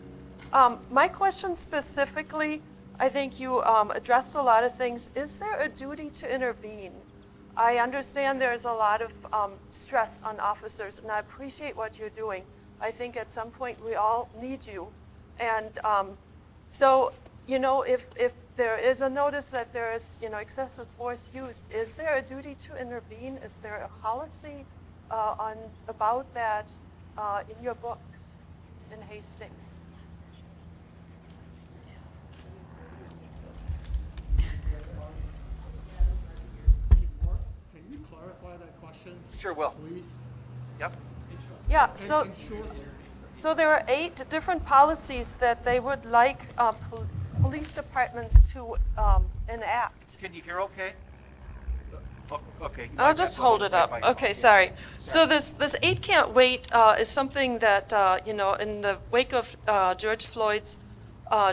My question specifically, I think you addressed a lot of things. Is there a duty to intervene? I understand there's a lot of stress on officers, and I appreciate what you're doing. I think at some point we all need you. And so, you know, if there is a notice that there is, you know, excessive force used, is there a duty to intervene? Is there a policy about that in your books in Hastings? Can you clarify that question? Sure will. Please? Yep. Yeah, so there are 8 different policies that they would like police departments to enact. Can you hear okay? Oh, okay. I'll just hold it up. Okay, sorry. So this 8 Can't Wait is something that, you know, in the wake of George Floyd's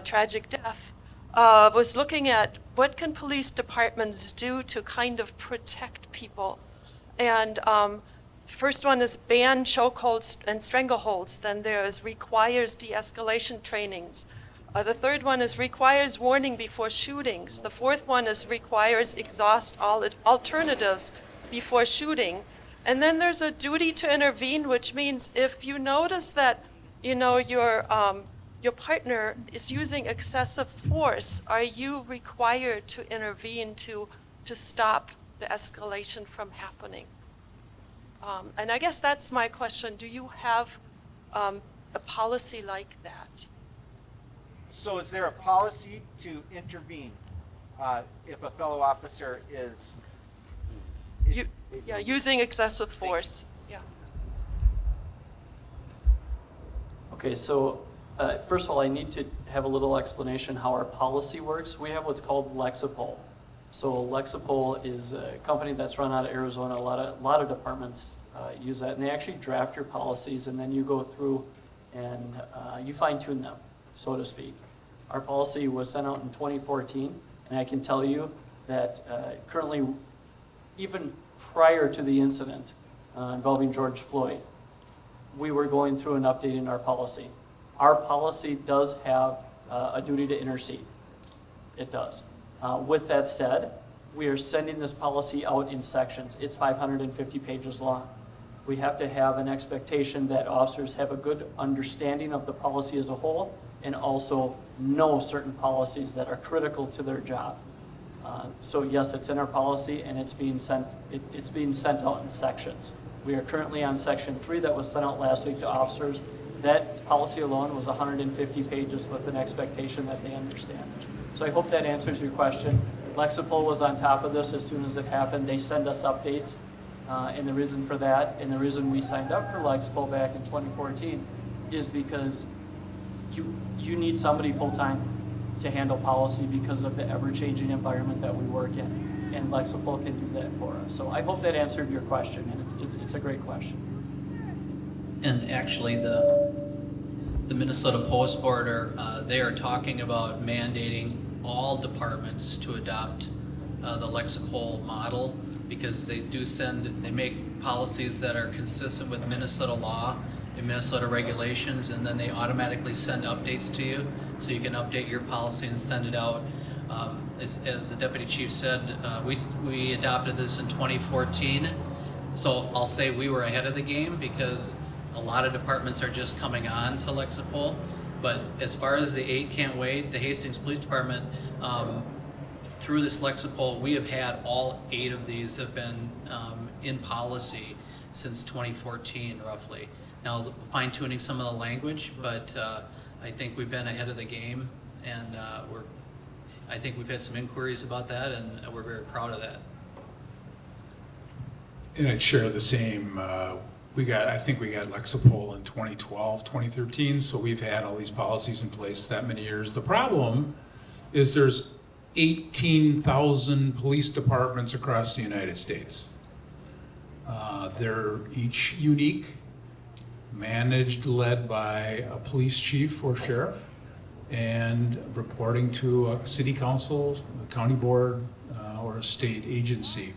tragic death, was looking at what can police departments do to kind of protect people. And First one is ban chokeholds and strangleholds. Then there is requires de-escalation trainings. The third one is requires warning before shootings. The fourth one is requires exhaust all alternatives before shooting. And then there's a duty to intervene, which means if you notice that, you know, your partner is using excessive force, are you required to intervene to stop the escalation from happening? And I guess that's my question. Do you have a policy like that? So is there a policy to intervene if a fellow officer is? Using excessive force. Yeah. Okay, so first of all, I need to have a little explanation how our policy works. We have what's called Lexipol. So Lexipol is a company that's run out of Arizona. A lot of departments use that, and they actually draft your policies, and then you go through and you fine-tune them, so to speak. Our policy was sent out in 2014, and I can tell you that currently, even prior to the incident involving George Floyd, we were going through and updating our policy. Our policy does have a duty to intercede. It does. With that said, we are sending this policy out in sections. It's 550 pages long. We have to have an expectation that officers have a good understanding of the policy as a whole and also know certain policies that are critical to their job. So yes, it's in our policy and it's being sent out in sections. We are currently on section 3 that was sent out last week to officers. That policy alone was 150 pages with an expectation that they understand. So I hope that answers your question. Lexipol was on top of this as soon as it happened. They send us updates, and the reason for that, and the reason we signed up for Lexipol back in 2014 is because you need somebody full-time to handle policy because of the ever-changing environment that we work in, and Lexipol can do that for us. So I hope that answered your question, and it's a great question. And actually, the Minnesota Post Board, they are talking about mandating all departments to adopt the Lexipol model, because they make policies that are consistent with Minnesota law and Minnesota regulations, and then they automatically send updates to you, so you can update your policy and send it out. As the deputy chief said, we adopted this in 2014, so I'll say we were ahead of the game because a lot of departments are just coming on to Lexipol. But as far as the 8 can't wait, the Hastings Police Department, through this Lexipol, we have had all 8 of these have been in policy since 2014, roughly. Now, fine-tuning some of the language, but I think we've been ahead of the game, and I think we've had some inquiries about that, and we're very proud of that. And I'd share the same. I think we got Lexipol in 2012, 2013, so we've had all these policies in place that many years. The problem is there's 18,000 police departments across the United States. They're each unique, managed, led by a police chief or sheriff, and reporting to a city council, a county board, or a state agency.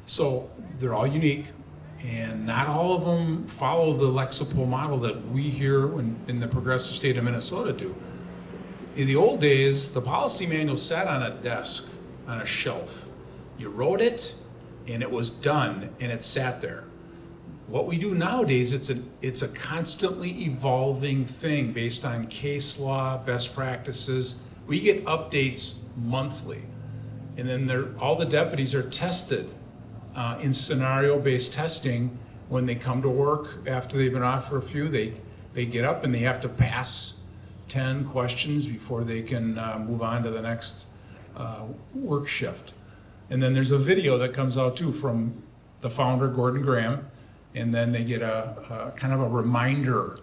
So they're all unique, and not all of them follow the Lexipol model that we here in the progressive state of Minnesota do. In the old days, the policy manual sat on a desk, on a shelf. You wrote it, and it was done, and it sat there. What we do nowadays, it's a constantly evolving thing based on case law, best practices. We get updates monthly, and then all the deputies are tested in scenario-based testing. When they come to work after they've been off for a few, they get up and they have to pass 10 questions before they can move on to the next work shift. And then there's a video that comes out too from the founder, Gordon Graham, and then they get a kind of a reminder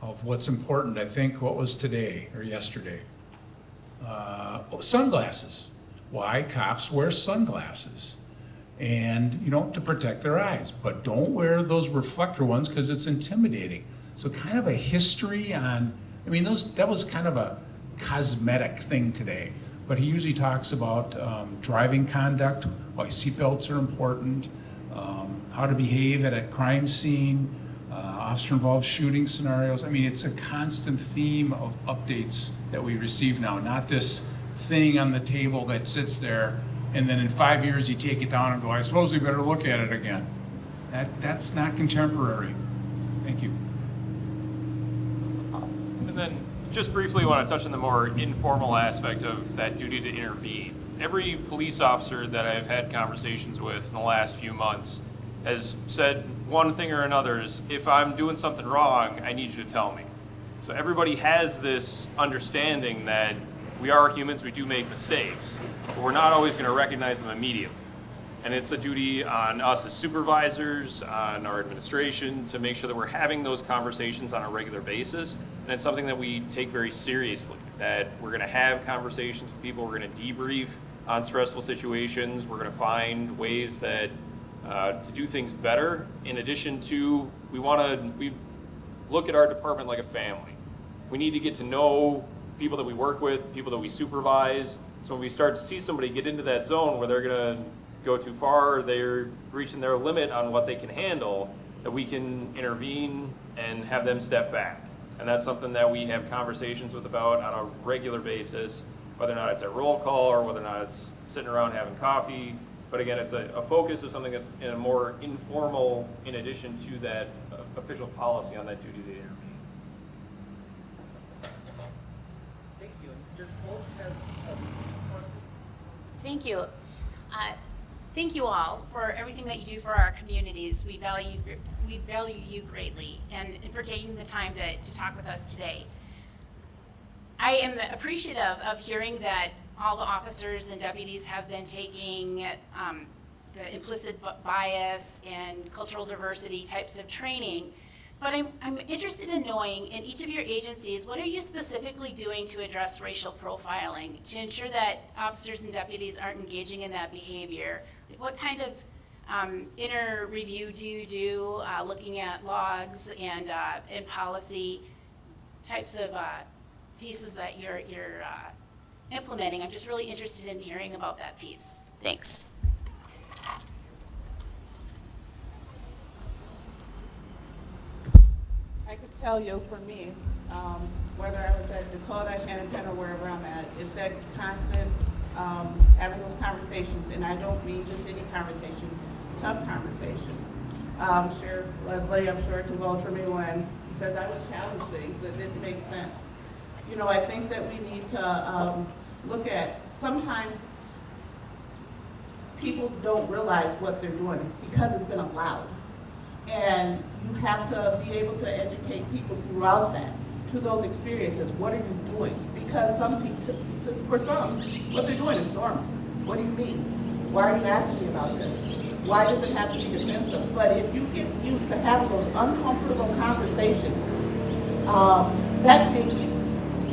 of what's important. I think, what was today or yesterday? Sunglasses. Why cops wear sunglasses? And, to protect their eyes. But don't wear those reflector ones because it's intimidating. So kind of a history on, that was kind of a cosmetic thing today. But he usually talks about driving conduct, why seatbelts are important, how to behave at a crime scene, officer-involved shooting scenarios. I mean, it's a constant theme of updates that we receive now, not this thing on the table that sits there, and then in 5 years you take it down and go, I suppose we better look at it again. That's not contemporary. Thank you. And then just briefly want to touch on the more informal aspect of that duty to intervene. Every police officer that I've had conversations with in the last few months has said one thing or another is, if I'm doing something wrong, I need you to tell me. So everybody has this understanding that we are humans, we do make mistakes, but we're not always going to recognize them immediately. And it's a duty on us as supervisors, on our administration, to make sure that we're having those conversations on a regular basis. And it's something that we take very seriously, that we're going to have conversations with people, we're going to debrief on stressful situations, we're going to find ways that to do things better. In addition to, we look at our department like a family. We need to get to know people that we work with, people that we supervise. So when we start to see somebody get into that zone where they're going to go too far, or they're reaching their limit on what they can handle, that we can intervene and have them step back. And that's something that we have conversations with about on a regular basis, whether or not it's a roll call or whether or not it's sitting around having coffee. But again, it's a focus of something that's in a more informal, in addition to that official policy on that duty to intervene. Thank you. Just folks have a question. Thank you. Thank you all for everything that you do for our communities. We value you greatly, and for taking the time to talk with us today. I am appreciative of hearing that all the officers and deputies have been taking the implicit bias and cultural diversity types of training. But I'm interested in knowing, in each of your agencies, what are you specifically doing to address racial profiling, to ensure that officers and deputies aren't engaging in that behavior? What kind of inner review do you do, looking at logs and policy types of pieces that you're implementing? I'm just really interested in hearing about that piece. Thanks. I could tell you for me, whether I was at Dakota, Hennepin, or wherever I'm at, is that constant having those conversations, and I don't mean just any conversation, tough conversations. Sheriff Leslie, I'm sure, can vouch for me when he says I would challenge things that didn't make sense. You know, I think that we need to look at, sometimes people don't realize what they're doing because it's been allowed. And you have to be able to educate people throughout that, to those experiences. What are you doing? Because some people, for some, what they're doing is normal. What do you mean? Why are you asking me about this? Why does it have to be defensive? But if you get used to having those uncomfortable conversations, that makes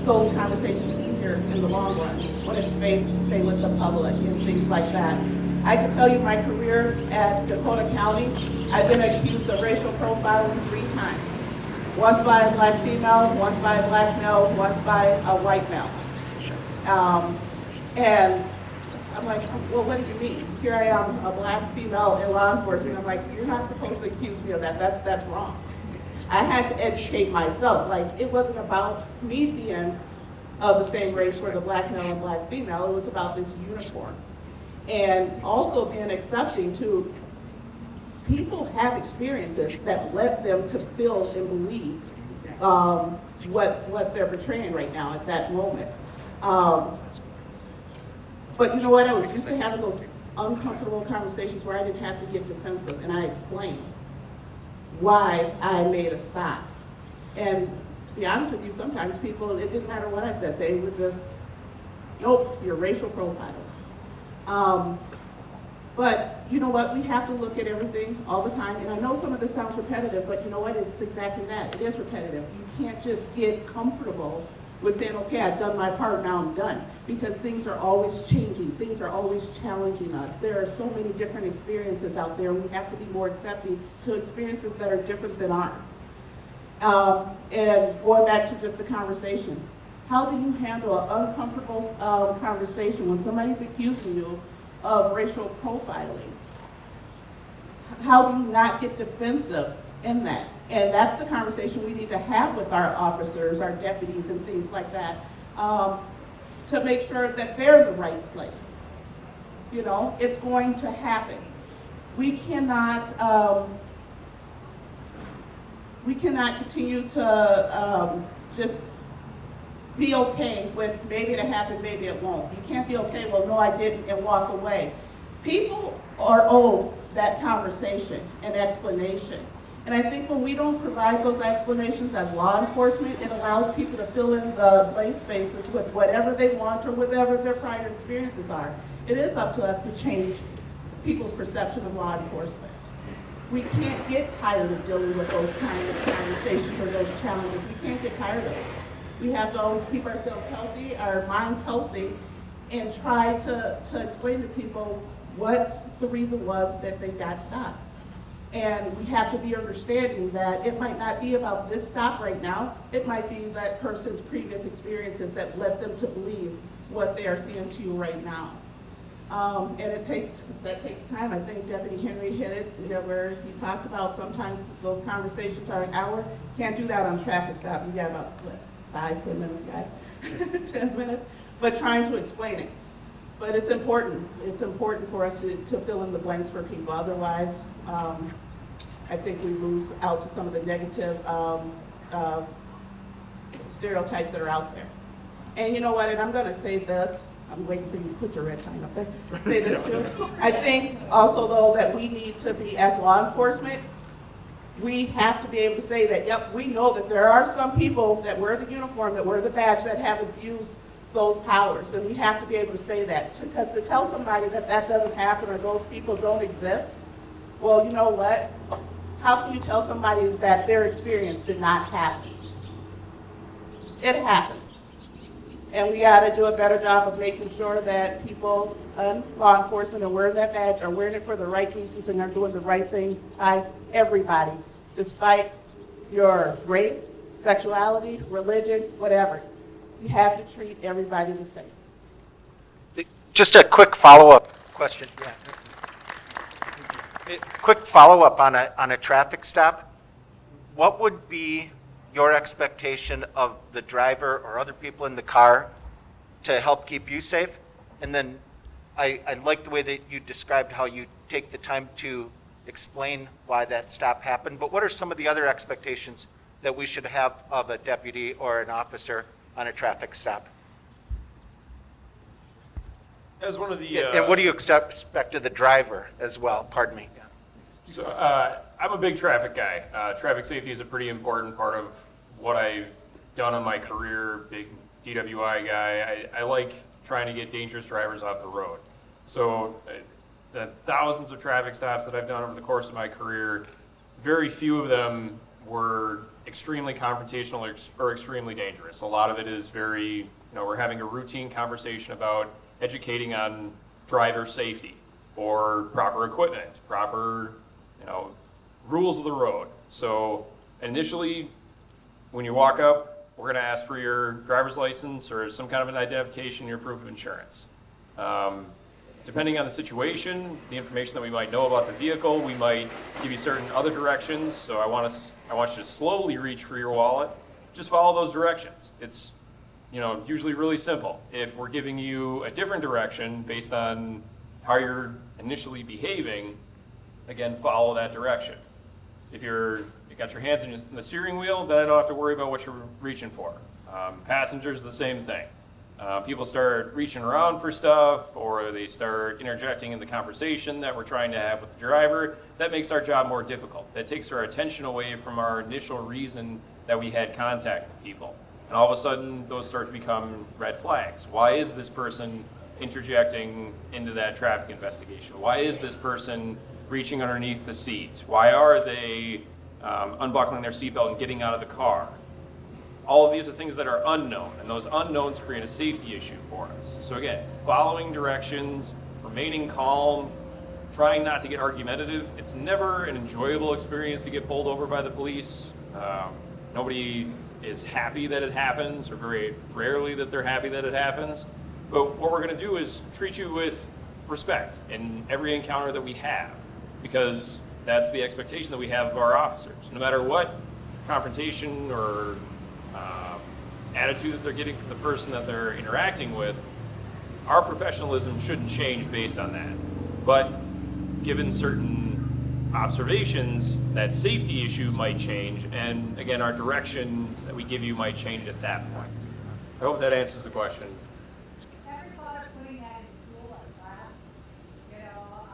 those conversations easier in the long run when it's faced, say, with the public and things like that. I can tell you my career at Dakota County, I've been accused of racial profiling 3 times. Once by a black female, once by a black male, once by a white male. And I'm like, well, what do you mean? Here I am, a black female in law enforcement. I'm like, you're not supposed to accuse me of that. That's wrong. I had to educate myself. Like, it wasn't about me being of the same race for the black male and black female. It was about this uniform. And also being accepting to people have experiences that led them to feel and believe what they're portraying right now at that moment. But you know what? I was used to having those uncomfortable conversations where I didn't have to get defensive, and I explained why I made a stop. And to be honest with you, sometimes people, it didn't matter what I said. They would just, nope, you're racial profiling. But you know what? We have to look at everything all the time. And I know some of this sounds repetitive, but you know what? It's exactly that. It is repetitive. You can't just get comfortable with saying, okay, I've done my part, now I'm done. Because things are always changing. Things are always challenging us. There are so many different experiences out there. We have to be more accepting to experiences that are different than ours. And going back to just the conversation, how do you handle an uncomfortable conversation when somebody's accusing you of racial profiling? how do you not get defensive in that? And that's the conversation we need to have with our officers, our deputies and things like that, to make sure that they're in the right place. You know, it's going to happen. We cannot continue to just be okay with maybe it happened, maybe it won't. You can't be okay, well, no, I didn't, and walk away. People are owed that conversation and explanation. And I think when we don't provide those explanations as law enforcement, it allows people to fill in the blank spaces with whatever they want or whatever their prior experiences are. It is up to us to change people's perception of law enforcement. We can't get tired of dealing with those kind of conversations or those challenges. We can't get tired of it. We have to always keep ourselves healthy, our minds healthy, and try to explain to people what the reason was that they got stopped. And we have to be understanding that it might not be about this stop right now. It might be that person's previous experiences that led them to believe what they are saying to you right now. And that takes time. I think Deputy Henry hit it, you know, where he talked about sometimes those conversations are an hour. Can't do that on traffic stop. You got about 5-10 minutes, guys, 10 minutes, but trying to explain it. But it's important. It's important for us to fill in the blanks for people. Otherwise, I think we lose out to some of the negative stereotypes that are out there. And you know what, and I'm gonna say this, I'm waiting for you to put your red sign up there, say this too. I think also though that we need to be, as law enforcement, we have to be able to say that, yep, we know that there are some people that wear the uniform, that wear the badge, that have abused those powers. And we have to be able to say that. Because to tell somebody that that doesn't happen or those people don't exist, well, you know what? How can you tell somebody that their experience did not happen? It happens. And we got to do a better job of making sure that people in law enforcement are wearing that badge, are wearing it for the right reasons, and are doing the right thing by everybody, despite your race, sexuality, religion, whatever. You have to treat everybody the same. Just a quick follow-up question. Quick follow-up on a traffic stop. What would be your expectation of the driver or other people in the car to help keep you safe? And then I like the way that you described how you take the time to explain why that stop happened, but what are some of the other expectations that we should have of a deputy or an officer on a traffic stop? As one of the and what do you expect of the driver as well? Pardon me. So I'm a big traffic guy. Traffic safety is a pretty important part of what I've done in my career. Big DWI guy. I like trying to get dangerous drivers off the road. So the thousands of traffic stops that I've done over the course of my career, very few of them were extremely confrontational or extremely dangerous. A lot of it is very, we're having a routine conversation about educating on driver safety or proper equipment, proper, rules of the road. So initially, when you walk up, we're going to ask for your driver's license or some kind of an identification, your proof of insurance. Depending on the situation, the information that we might know about the vehicle, we might give you certain other directions. So I want you to slowly reach for your wallet. Just follow those directions. It's, usually really simple. If we're giving you a different direction based on how you're initially behaving, again, follow that direction. If you got your hands in the steering wheel, then I don't have to worry about what you're reaching for. Passengers, the same thing. People start reaching around for stuff, or they start interjecting in the conversation that we're trying to have with the driver. That makes our job more difficult. That takes our attention away from our initial reason that we had contact with people. And all of a sudden, those start to become red flags. Why is this person interjecting into that traffic investigation? Why is this person reaching underneath the seat? Why are they unbuckling their seatbelt and getting out of the car? All of these are things that are unknown, and those unknowns create a safety issue for us. So again, following directions, remaining calm, trying not to get argumentative. It's never an enjoyable experience to get pulled over by the police. Nobody is happy that it happens, or very rarely that they're happy that it happens. But what we're going to do is treat you with respect in every encounter that we have, because That's the expectation that we have of our officers. No matter what confrontation or attitude that they're getting from the person that they're interacting with, our professionalism shouldn't change based on that. But given certain observations, that safety issue might change, and again, our directions that we give you might change at that point. I hope that answers the question. Ever thought of putting that in school, like class? You know,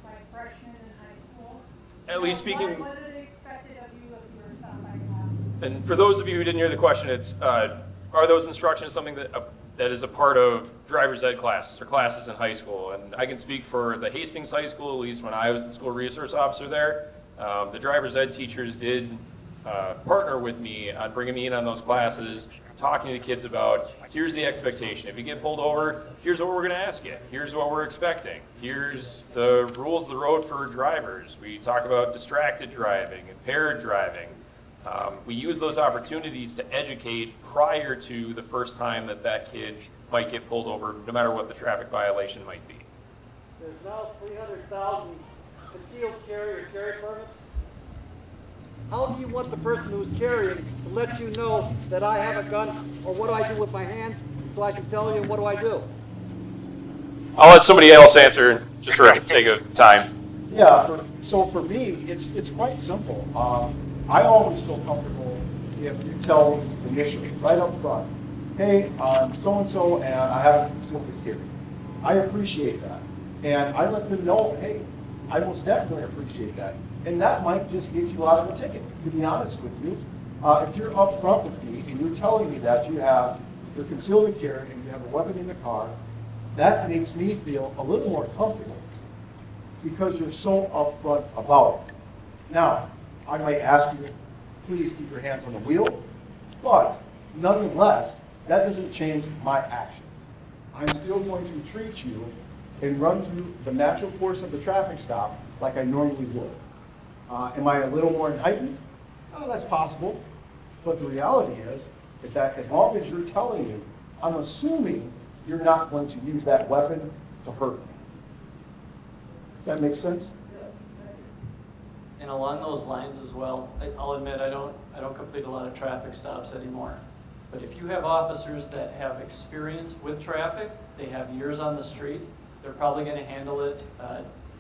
like freshmen in high school? At least speaking. What is it expected of you if you were taught by class? And for those of you who didn't hear the question, it's are those instructions something that is a part of driver's ed classes or classes in high school? And I can speak for the Hastings High School, at least when I was the school resource officer there. The driver's ed teachers did partner with me on bringing me in on those classes, talking to kids about, here's the expectation. If you get pulled over, here's what we're going to ask you. Here's what we're expecting. Here's the rules of the road for drivers. We talk about distracted driving, impaired driving. We use those opportunities to educate prior to the first time that kid might get pulled over, no matter what the traffic violation might be. There's now 300,000 concealed carry or carry permits. How do you want the person who's carrying to let you know that I have a gun, or what do I do with my hand, so I can tell you what do I do? I'll let somebody else answer, just for the sake of time. Yeah, so for me, it's quite simple. I always feel comfortable if you tell me initially, right up front, hey, I'm so-and-so and I have a concealed carry. I appreciate that. And I let them know, hey, I most definitely appreciate that. And that might just get you out of a ticket, to be honest with you. If you're up front with me and you're telling me that you're concealed carry and you have a weapon in the car, that makes me feel a little more comfortable because you're so upfront about it. Now, I might ask you, please keep your hands on the wheel, but nonetheless, that doesn't change my actions. I'm still going to treat you and run through the natural course of the traffic stop like I normally would. Am I a little more heightened? Oh, that's possible. But the reality is that as long as you're telling me, I'm assuming you're not going to use that weapon to hurt me. Does that make sense? And along those lines as well, I'll admit I don't complete a lot of traffic stops anymore. But if you have officers that have experience with traffic, they have years on the street, they're probably going to handle it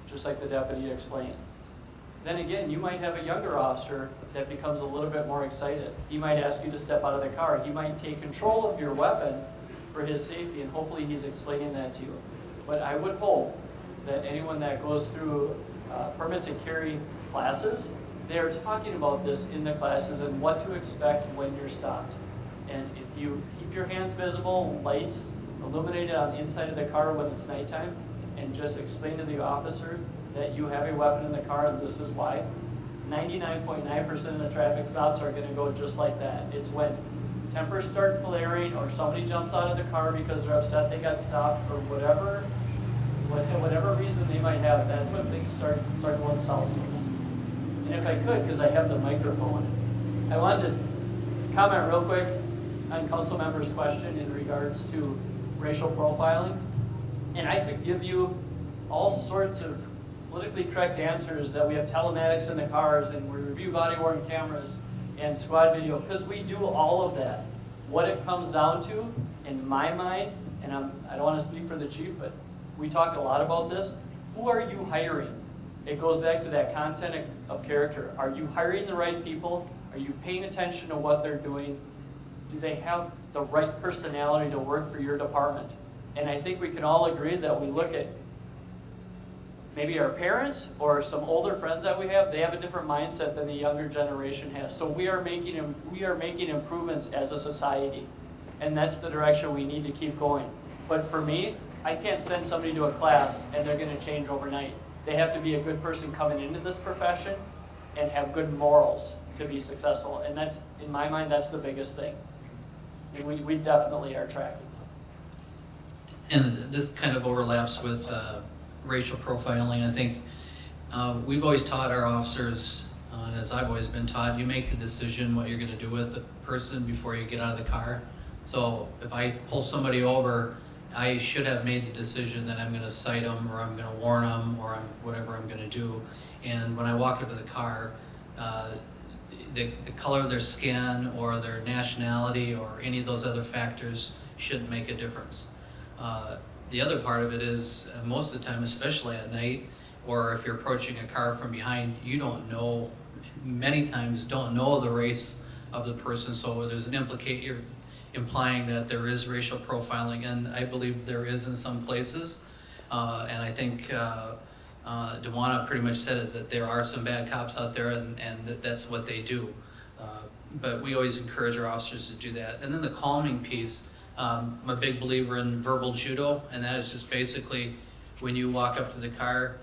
just like the deputy explained. Then again, you might have a younger officer that becomes a little bit more excited. He might ask you to step out of the car. He might take control of your weapon for his safety, and hopefully he's explaining that to you. But I would hope that anyone that goes through permit to carry classes, they are talking about this in the classes and what to expect when you're stopped. And if you keep your hands visible, lights illuminated on the inside of the car when it's nighttime, and just explain to the officer that you have a weapon in the car and this is why, 99.9% of the traffic stops are going to go just like that. It's when tempers start flaring or somebody jumps out of the car because they're upset they got stopped or whatever reason they might have, that's when things start going south, so to speak. And if I could, because I have the microphone, I wanted to comment real quick on council member's question in regards to racial profiling. And I could give you all sorts of politically correct answers that we have telematics in the cars and we review body-worn cameras and squad video, because we do all of that. What it comes down to, in my mind, and I don't want to speak for the chief, but we talk a lot about this, who are you hiring? It goes back to that content of character. Are you hiring the right people? Are you paying attention to what they're doing? Do they have the right personality to work for your department? And I think we can all agree that we look at maybe our parents or some older friends that we have, they have a different mindset than the younger generation has. So we are making improvements as a society. And that's the direction we need to keep going. But for me, I can't send somebody to a class and they're going to change overnight. They have to be a good person coming into this profession and have good morals to be successful. And that's, in my mind, that's the biggest thing. And we definitely are tracking. And this kind of overlaps with racial profiling. I think we've always taught our officers, and as I've always been taught, you make the decision what you're going to do with the person before you get out of the car. So if I pull somebody over I should have made the decision that I'm gonna cite them, or I'm gonna warn them, or whatever I'm gonna do. And when I walk up to the car, the color of their skin or their nationality or any of those other factors shouldn't make a difference. The other part of it is, most of the time, especially at night, or if you're approaching a car from behind, you don't know, many times don't know the race of the person, so there's an you're implying that there is racial profiling, and I believe there is in some places. And I think Dewana pretty much said is that there are some bad cops out there, and that's what they do. But we always encourage our officers to do that. And then the calming piece, I'm a big believer in verbal judo, and that is just basically when you walk up to the car,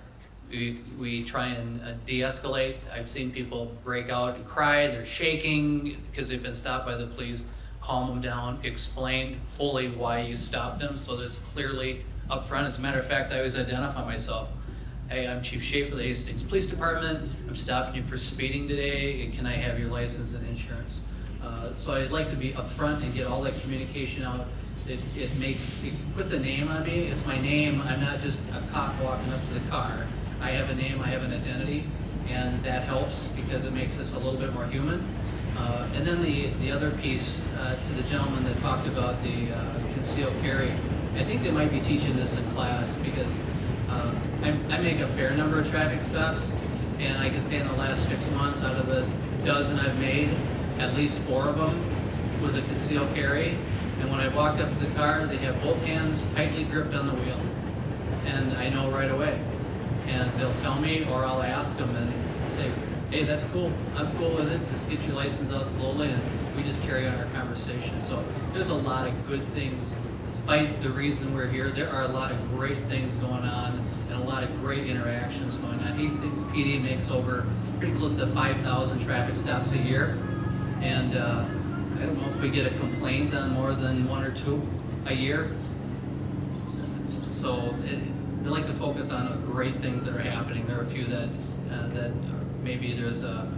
we try and de-escalate. I've seen people break out and cry, they're shaking because they've been stopped by the police. Calm them down, explain fully why you stopped them so that's clearly up front. As a matter of fact, I always identify myself. Hey, I'm Chief Schaefer of the Hastings Police Department. I'm stopping you for speeding today. Can I have your license and insurance? So I'd like to be upfront and get all that communication out. It puts a name on me. It's my name. I'm not just a cop walking up to the car. I have a name, I have an identity, and that helps because it makes us a little bit more human. And then the other piece, to the gentleman that talked about the concealed carry, I think they might be teaching this in class because I make a fair number of traffic stops, and I can say in the last 6 months, out of the dozen I've made, at least 4 of them was a concealed carry. And when I walk up to the car, they have both hands tightly gripped on the wheel. And I know right away. And they'll tell me, or I'll ask them and say, hey, that's cool, I'm cool with it, just get your license out slowly, and we just carry on our conversation. So there's a lot of good things. Despite the reason we're here, there are a lot of great things going on and a lot of great interactions going on. Hastings PD makes over pretty close to 5,000 traffic stops a year. And I don't know if we get a complaint on more than 1 or 2 a year. So we like to focus on great things that are happening. There are a few that maybe there's a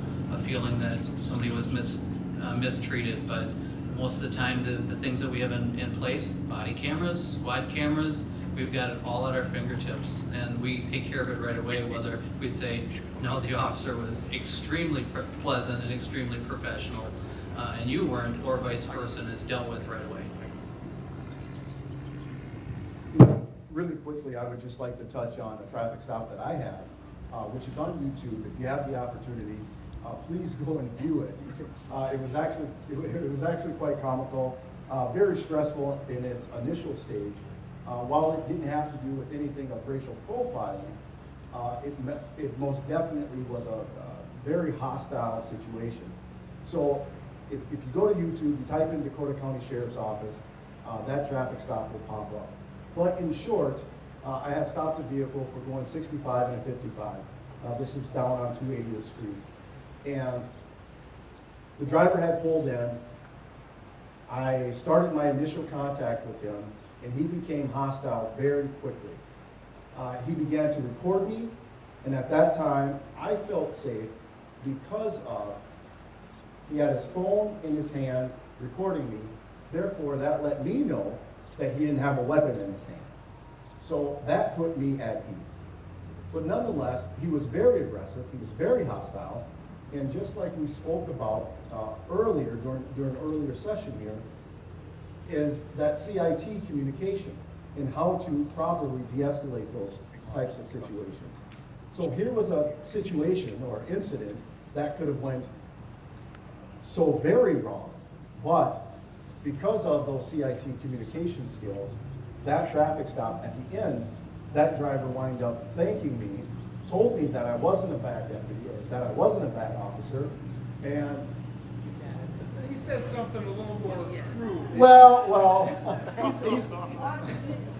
feeling that somebody was mistreated, but most of the time the things that we have in place, body cameras, squad cameras, we've got it all at our fingertips, and we take care of it right away, whether we say, no, the officer was extremely pleasant and extremely professional, and you weren't, or vice versa, and it's dealt with right away. Really quickly, I would just like to touch on a traffic stop that I had, which is on YouTube. If you have the opportunity, please go and view it. It was actually quite comical, very stressful in its initial stage. While it didn't have to do with anything of racial profiling, it most definitely was a very hostile situation. So if you go to YouTube, you type in Dakota County Sheriff's Office, that traffic stop will pop up. But in short, I had stopped a vehicle for going 65 and a 55. This is down on 280th Street. And the driver had pulled in. I started my initial contact with him, and he became hostile very quickly. He began to record me, and at that time, I felt safe because of he had his phone in his hand recording me. Therefore, that let me know that he didn't have a weapon in his hand. So that put me at ease. But nonetheless, he was very aggressive, he was very hostile, and just like we spoke about earlier, during an earlier session here, is that CIT communication and how to properly de-escalate those types of situations. So here was a situation or incident that could have went so very wrong, but because of those CIT communication skills, that traffic stop at the end, that driver wound up thanking me, told me that I wasn't a bad deputy or that I wasn't a bad officer, and He said something a little more crude. well,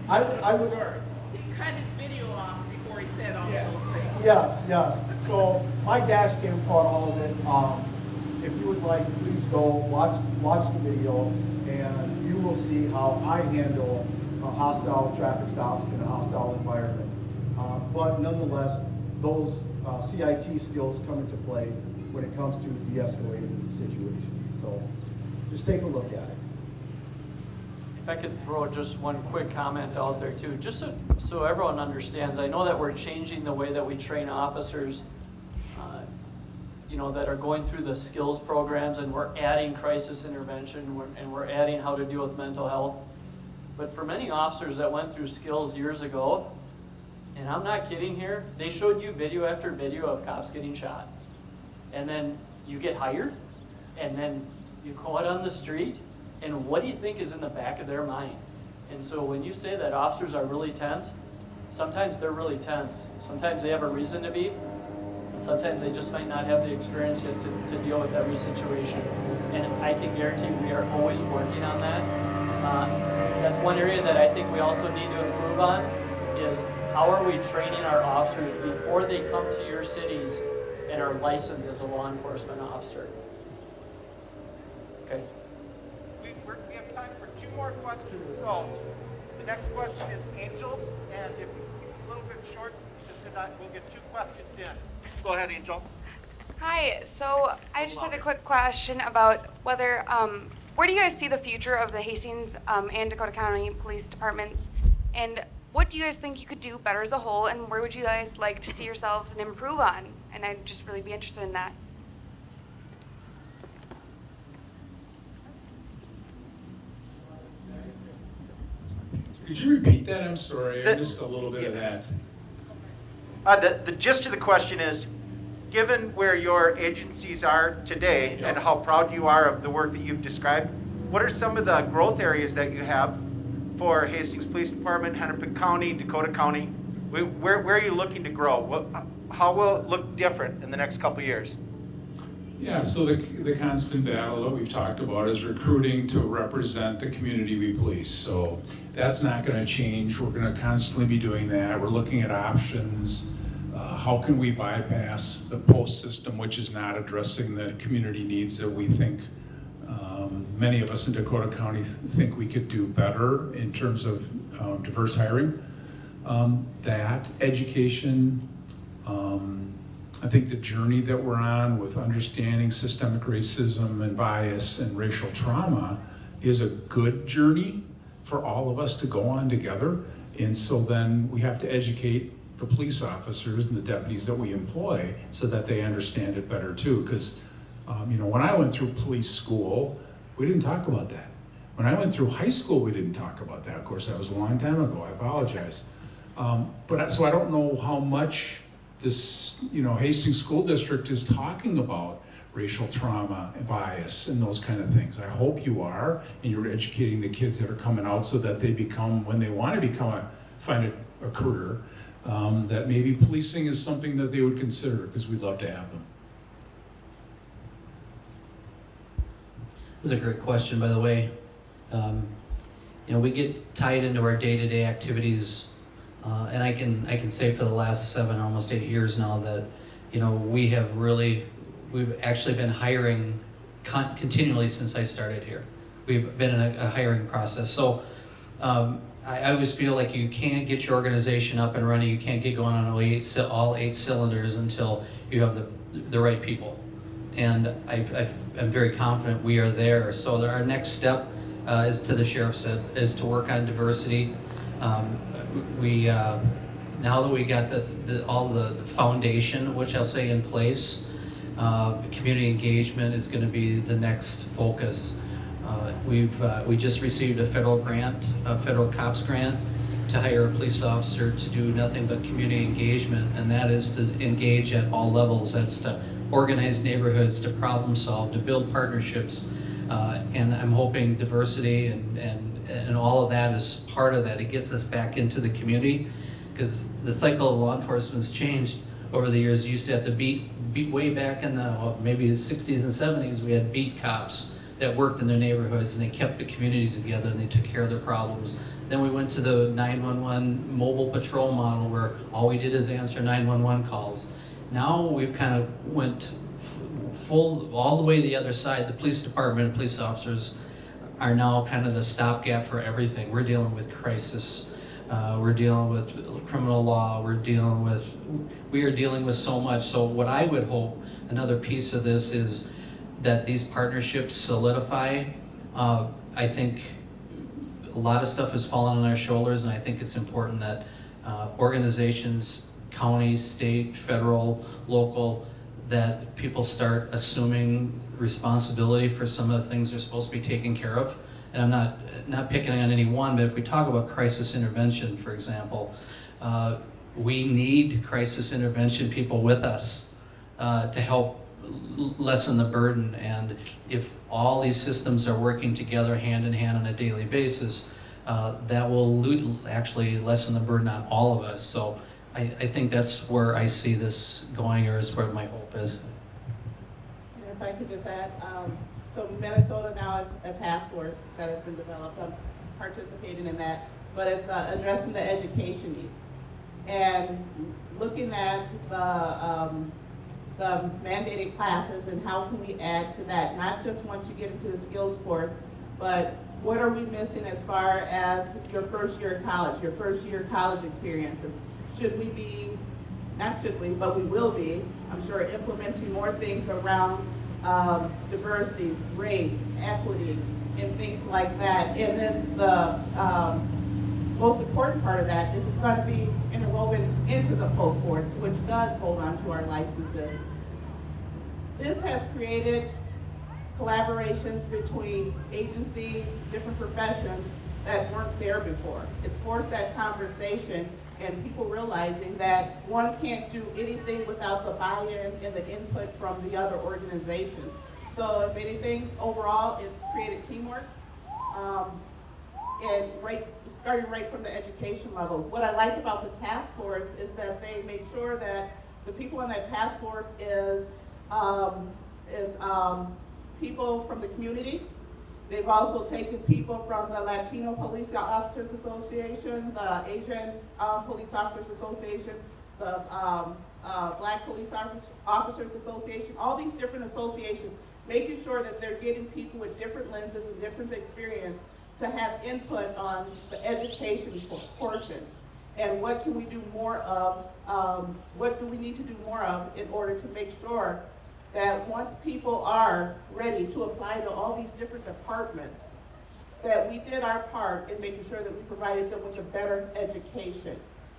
I would. He cut his video off before he said all of those things. Yes. So my dash cam caught all of it. If you would like, please go watch the video, and you will see how I handle hostile traffic stops in a hostile environment. But nonetheless, those CIT skills come into play when it comes to de-escalating situations. So just take a look at it. If If I could throw just one quick comment out there too, just so everyone understands, I know that we're changing the way that we train officers, that are going through the skills programs, and we're adding crisis intervention, and we're adding how to deal with mental health. But for many officers that went through skills years ago, and I'm not kidding here, they showed you video after video of cops getting shot. And then you get hired, and then you go out on the street, and what do you think is in the back of their mind? And so when you say that officers are really tense, sometimes they're really tense. Sometimes they have a reason to be, and sometimes they just might not have the experience yet to deal with every situation. And I can guarantee we are always working on that. That's one area that I think we also need to improve on, is how are we training our officers before they come to your cities and are licensed as a law enforcement officer? Okay. We have time for 2 more questions. So the next question is Angel's, and if a little bit short, tonight we'll get 2 questions in. Go ahead, Angel. Hi, so I just had a quick question about whether, where do you guys see the future of the Hastings and Dakota County Police Departments? And what do you guys think you could do better as a whole, and where would you guys like to see yourselves and improve on? And I'd just really be interested in that. Could you repeat that? I'm sorry, I missed a little bit of that. The gist of the question is, given where your agencies are today and how proud you are of the work that you've described, what are some of the growth areas that you have for Hastings Police Department, Hennepin County, Dakota County? Where are you looking to grow? How will it look different in the next couple of years? Yeah, so the constant battle that we've talked about is recruiting to represent the community we police. So that's not going to change. We're going to constantly be doing that. We're looking at options. How can we bypass the post system, which is not addressing the community needs that we think many of us in Dakota County think we could do better in terms of diverse hiring. That, education, I think the journey that we're on with understanding systemic racism and bias and racial trauma is a good journey for all of us to go on together. And so then we have to educate the police officers and the deputies that we employ so that they understand it better too. Because when I went through police school, we didn't talk about that. When I went through high school, we didn't talk about that. Of course, that was a long time ago. I apologize. So I don't know how much this, Hastings School District is talking about racial trauma and bias and those kind of things. I hope you are, and you're educating the kids that are coming out so that they become, when they want to find a career, that maybe policing is something that they would consider, because we'd love to have them. This is a great question, by the way. We get tied into our day-to-day activities, and I can say for the last 7, almost 8 years now that, we've actually been hiring continually since I started here. We've been in a hiring process. So I always feel like you can't get your organization up and running, you can't get going on all eight cylinders until you have the right people. And I'm very confident we are there. So our next step is, to the sheriff said, is to work on diversity. Now that we got all the foundation, which I'll say, in place, community engagement is going to be the next focus. We just received a federal grant, a federal COPS grant, to hire a police officer to do nothing but community engagement, and that is to engage at all levels. That's to organize neighborhoods, to problem solve, to build partnerships, and I'm hoping diversity and all of that is part of that. It gets us back into the community, because the cycle of law enforcement has changed over the years. You used to have to beat way back in maybe the 60s and 70s, we had beat cops that worked in their neighborhoods, and they kept the community together and they took care of their problems. Then we went to the 911 mobile patrol model, where all we did is answer 911 calls. Now we've kind of went full all the way the other side. The police department and police officers are now kind of the stopgap for everything. We're dealing with crisis. We're dealing with criminal law. We are dealing with so much. So what I would hope, another piece of this, is that these partnerships solidify. I think lot of stuff has fallen on our shoulders, and I think it's important that organizations, counties, state, federal, local, that people start assuming responsibility for some of the things they're supposed to be taking care of. And I'm not picking on any one, but if we talk about crisis intervention, for example, we need crisis intervention people with us to help lessen the burden. And if all these systems are working together hand in hand on a daily basis, that will actually lessen the burden on all of us. So I think that's where I see this going, or is where my hope is. And if I could just add, so Minnesota now has a task force that has been developed. I'm participating in that, but it's addressing the education needs and looking at the mandated classes and how can we add to that, not just once you get into the skills course, but what are we missing as far as your first year of college, your first year college experiences? Should we be, not should we, but we will be, I'm sure, implementing more things around diversity, race, equity, and things like that. And then the most important part of that is it's going to be interwoven into the post boards, which does hold on to our licenses. This has created collaborations between agencies, different professions that weren't there before. It's forced that conversation and people realizing that one can't do anything without the buy-in and the input from the other organizations. So if anything, overall, it's created teamwork, and starting right from the education level. What I like about the task force is that they make sure that the people on that task force is people from the community. They've also taken people from the Latino Police Officers Association, the Asian Police Officers Association, the Black Police Officers Association, all these different associations, making sure that they're getting people with different lenses and different experience to have input on the education portion. And what can we do more of, what do we need to do more of in order to make sure that once people are ready to apply to all these different departments, that we did our part in making sure that we provided them with a better education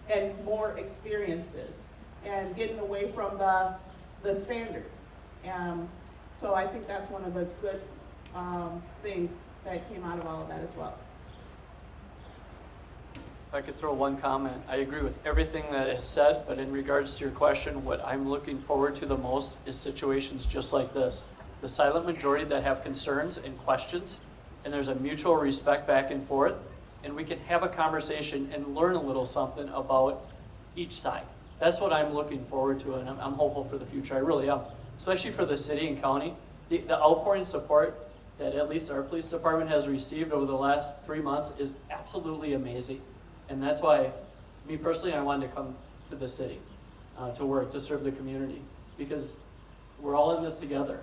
and more experiences and getting away from the standard. So I think that's one of the good things that came out of all of that as well. If I could throw one comment, I agree with everything that is said, but in regards to your question, what I'm looking forward to the most is situations just like this. The silent majority that have concerns and questions, and there's a mutual respect back and forth, and we can have a conversation and learn a little something about each side. That's what I'm looking forward to, and I'm hopeful for the future. I really am, especially for the city and county. The outpouring support that at least our police department has received over the last 3 months is absolutely amazing. And that's why, me personally, I wanted to come to the city to work, to serve the community, because we're all in this together.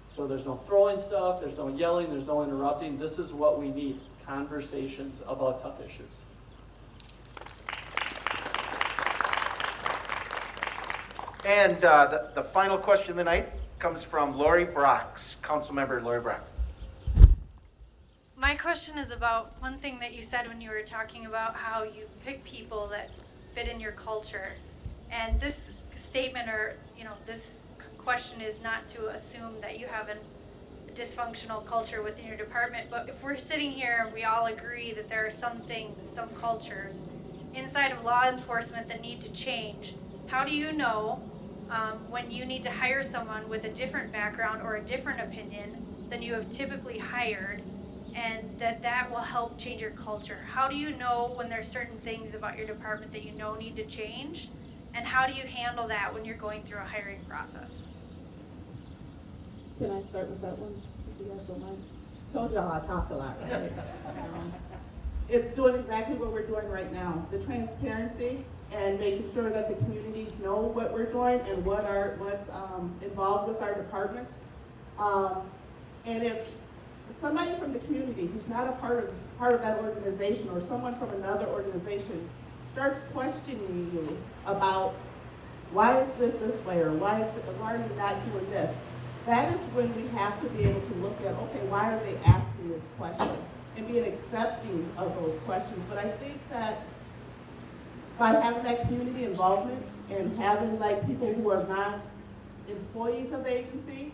So there's no throwing stuff, there's no yelling, there's no interrupting. This is what we need, conversations about tough issues. And the final question of the night comes from Lori Brox, Councilmember Lori Brox. My question is about one thing that you said when you were talking about how you pick people that fit in your culture. And this statement, or this question is not to assume that you have a dysfunctional culture within your department, but if we're sitting here and we all agree that there are some things, some cultures inside of law enforcement that need to change, how do you know when you need to hire someone with a different background or a different opinion than you have typically hired, and that will help change your culture? How do you know when there's certain things about your department that you know need to change? And how do you handle that when you're going through a hiring process? Can I start with that one, if you guys don't mind? Told y'all I talk a lot, right? It's doing exactly what we're doing right now. The transparency and making sure that the communities know what we're doing and what's involved with our departments. And if somebody from the community who's not a part of that organization, or someone from another organization starts questioning you about why is this way, or why are you not doing this, that is when we have to be able to look at, okay, why are they asking this question? and being accepting of those questions. But I think that by having that community involvement and having like people who are not employees of the agency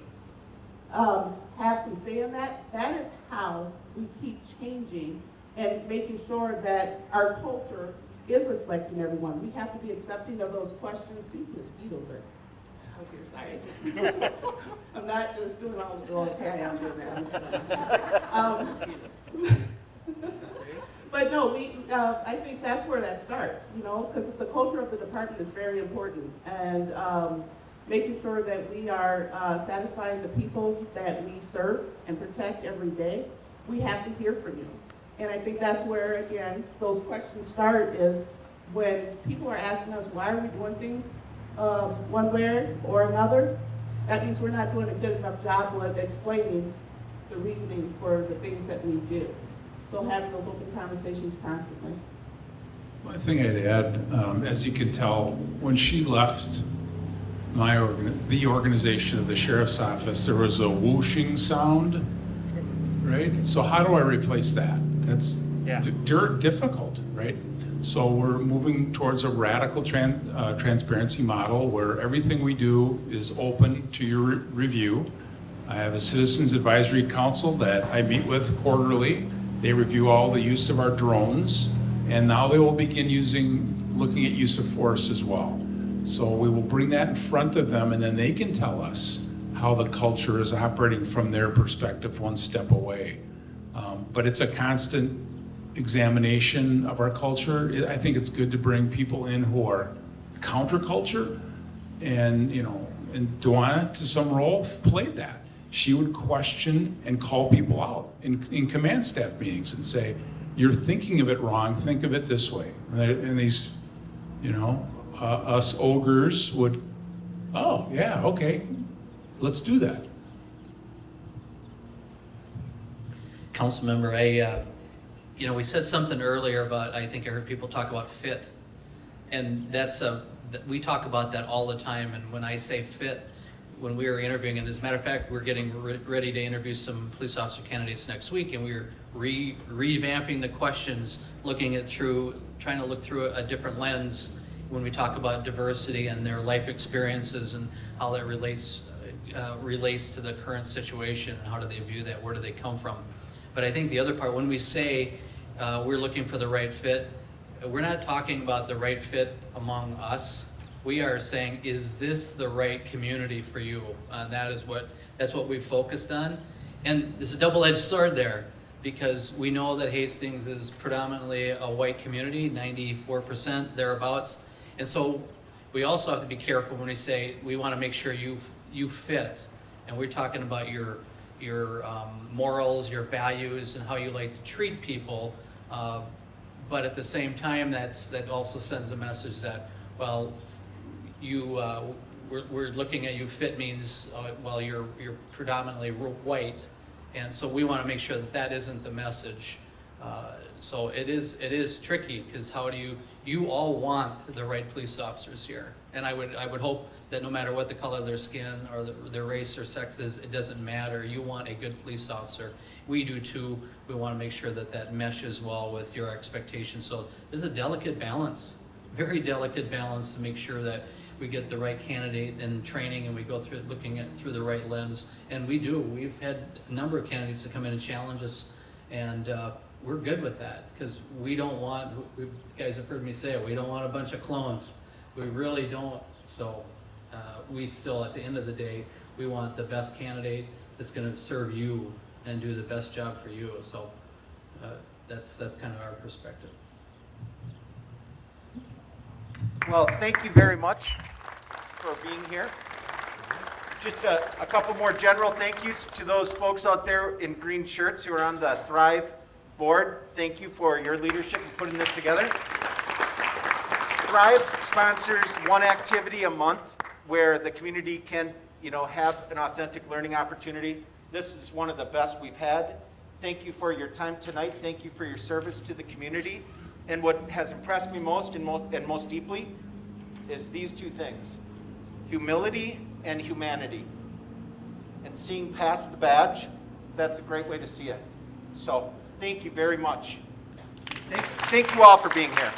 have some say in that, that is how we keep changing and making sure that our culture is reflecting everyone. We have to be accepting of those questions. These mosquitoes are out here, sorry. I'm not just doing all the okay, I'm doing that. But no, I think that's where that starts, you know, because the culture of the department is very important. And making sure that we are satisfying the people that we serve and protect every day, we have to hear from you. And I think that's where, again, those questions start is when people are asking us, why are we doing things one way or another? That means we're not doing a good enough job with explaining the reasoning for the things that we do. So having those open conversations constantly. One thing I'd add, as you can tell, when she left the organization of the sheriff's office, there was a whooshing sound, right? So how do I replace that? That's difficult, right? So we're moving towards a radical transparency model where everything we do is open to your review. I have a Citizens Advisory Council that I meet with quarterly. They review all the use of our drones, and now they will begin looking at use of force as well. So we will bring that in front of them, and then they can tell us how the culture is operating from their perspective one step away. But it's a constant examination of our culture. I think it's good to bring people in who are counterculture, and and Duana, to some role, played that. She would question and call people out in command staff meetings and say, "You're thinking of it wrong. Think of it this way." And these, us ogres would, "Oh yeah, okay, let's do that." Councilmember, we said something earlier about, I think I heard people talk about fit. And we talk about that all the time. And when I say fit, when we were interviewing, and as a matter of fact, we're getting ready to interview some police officer candidates next week, and we're revamping the questions, trying to look through a different lens when we talk about diversity and their life experiences and how that relates to the current situation and how do they view that, where do they come from. But I think the other part, when we say we're looking for the right fit, we're not talking about the right fit among us. We are saying, is this the right community for you? That's what we've focused on. And there's a double-edged sword there, because we know that Hastings is predominantly a white community, 94% thereabouts. And so we also have to be careful when we say we want to make sure you fit. And we're talking about your morals, your values, and how you like to treat people. But at the same time, that also sends a message that, well, we're looking at you. Fit means, well, you're predominantly white, and so we want to make sure that isn't the message. So it is tricky, because how do you all want the right police officers here? And I would hope that no matter what the color of their skin or their race or sex is, it doesn't matter. You want a good police officer. We do too. We want to make sure that meshes well with your expectations. So there's a delicate balance, very delicate balance, to make sure that we get the right candidate in training, and we go through through the right lens. And we do. We've had a number of candidates that come in and challenge us, and we're good with that, because we don't want, you guys have heard me say it, we don't want a bunch of clones. We really don't. So we still, at the end of the day, we want the best candidate that's going to serve you and do the best job for you. So that's kind of our perspective. Well, thank you very much for being here. Just a couple more general thank yous to those folks out there in green shirts who are on the Thrive board. Thank you for your leadership in putting this together. Thrive sponsors one activity a month where the community can, have an authentic learning opportunity. This is one of the best we've had. Thank you for your time tonight. Thank you for your service to the community. And what has impressed me most and most deeply is these two things: humility and humanity. And seeing past the badge, that's a great way to see it. So thank you very much. Thank you all for being here.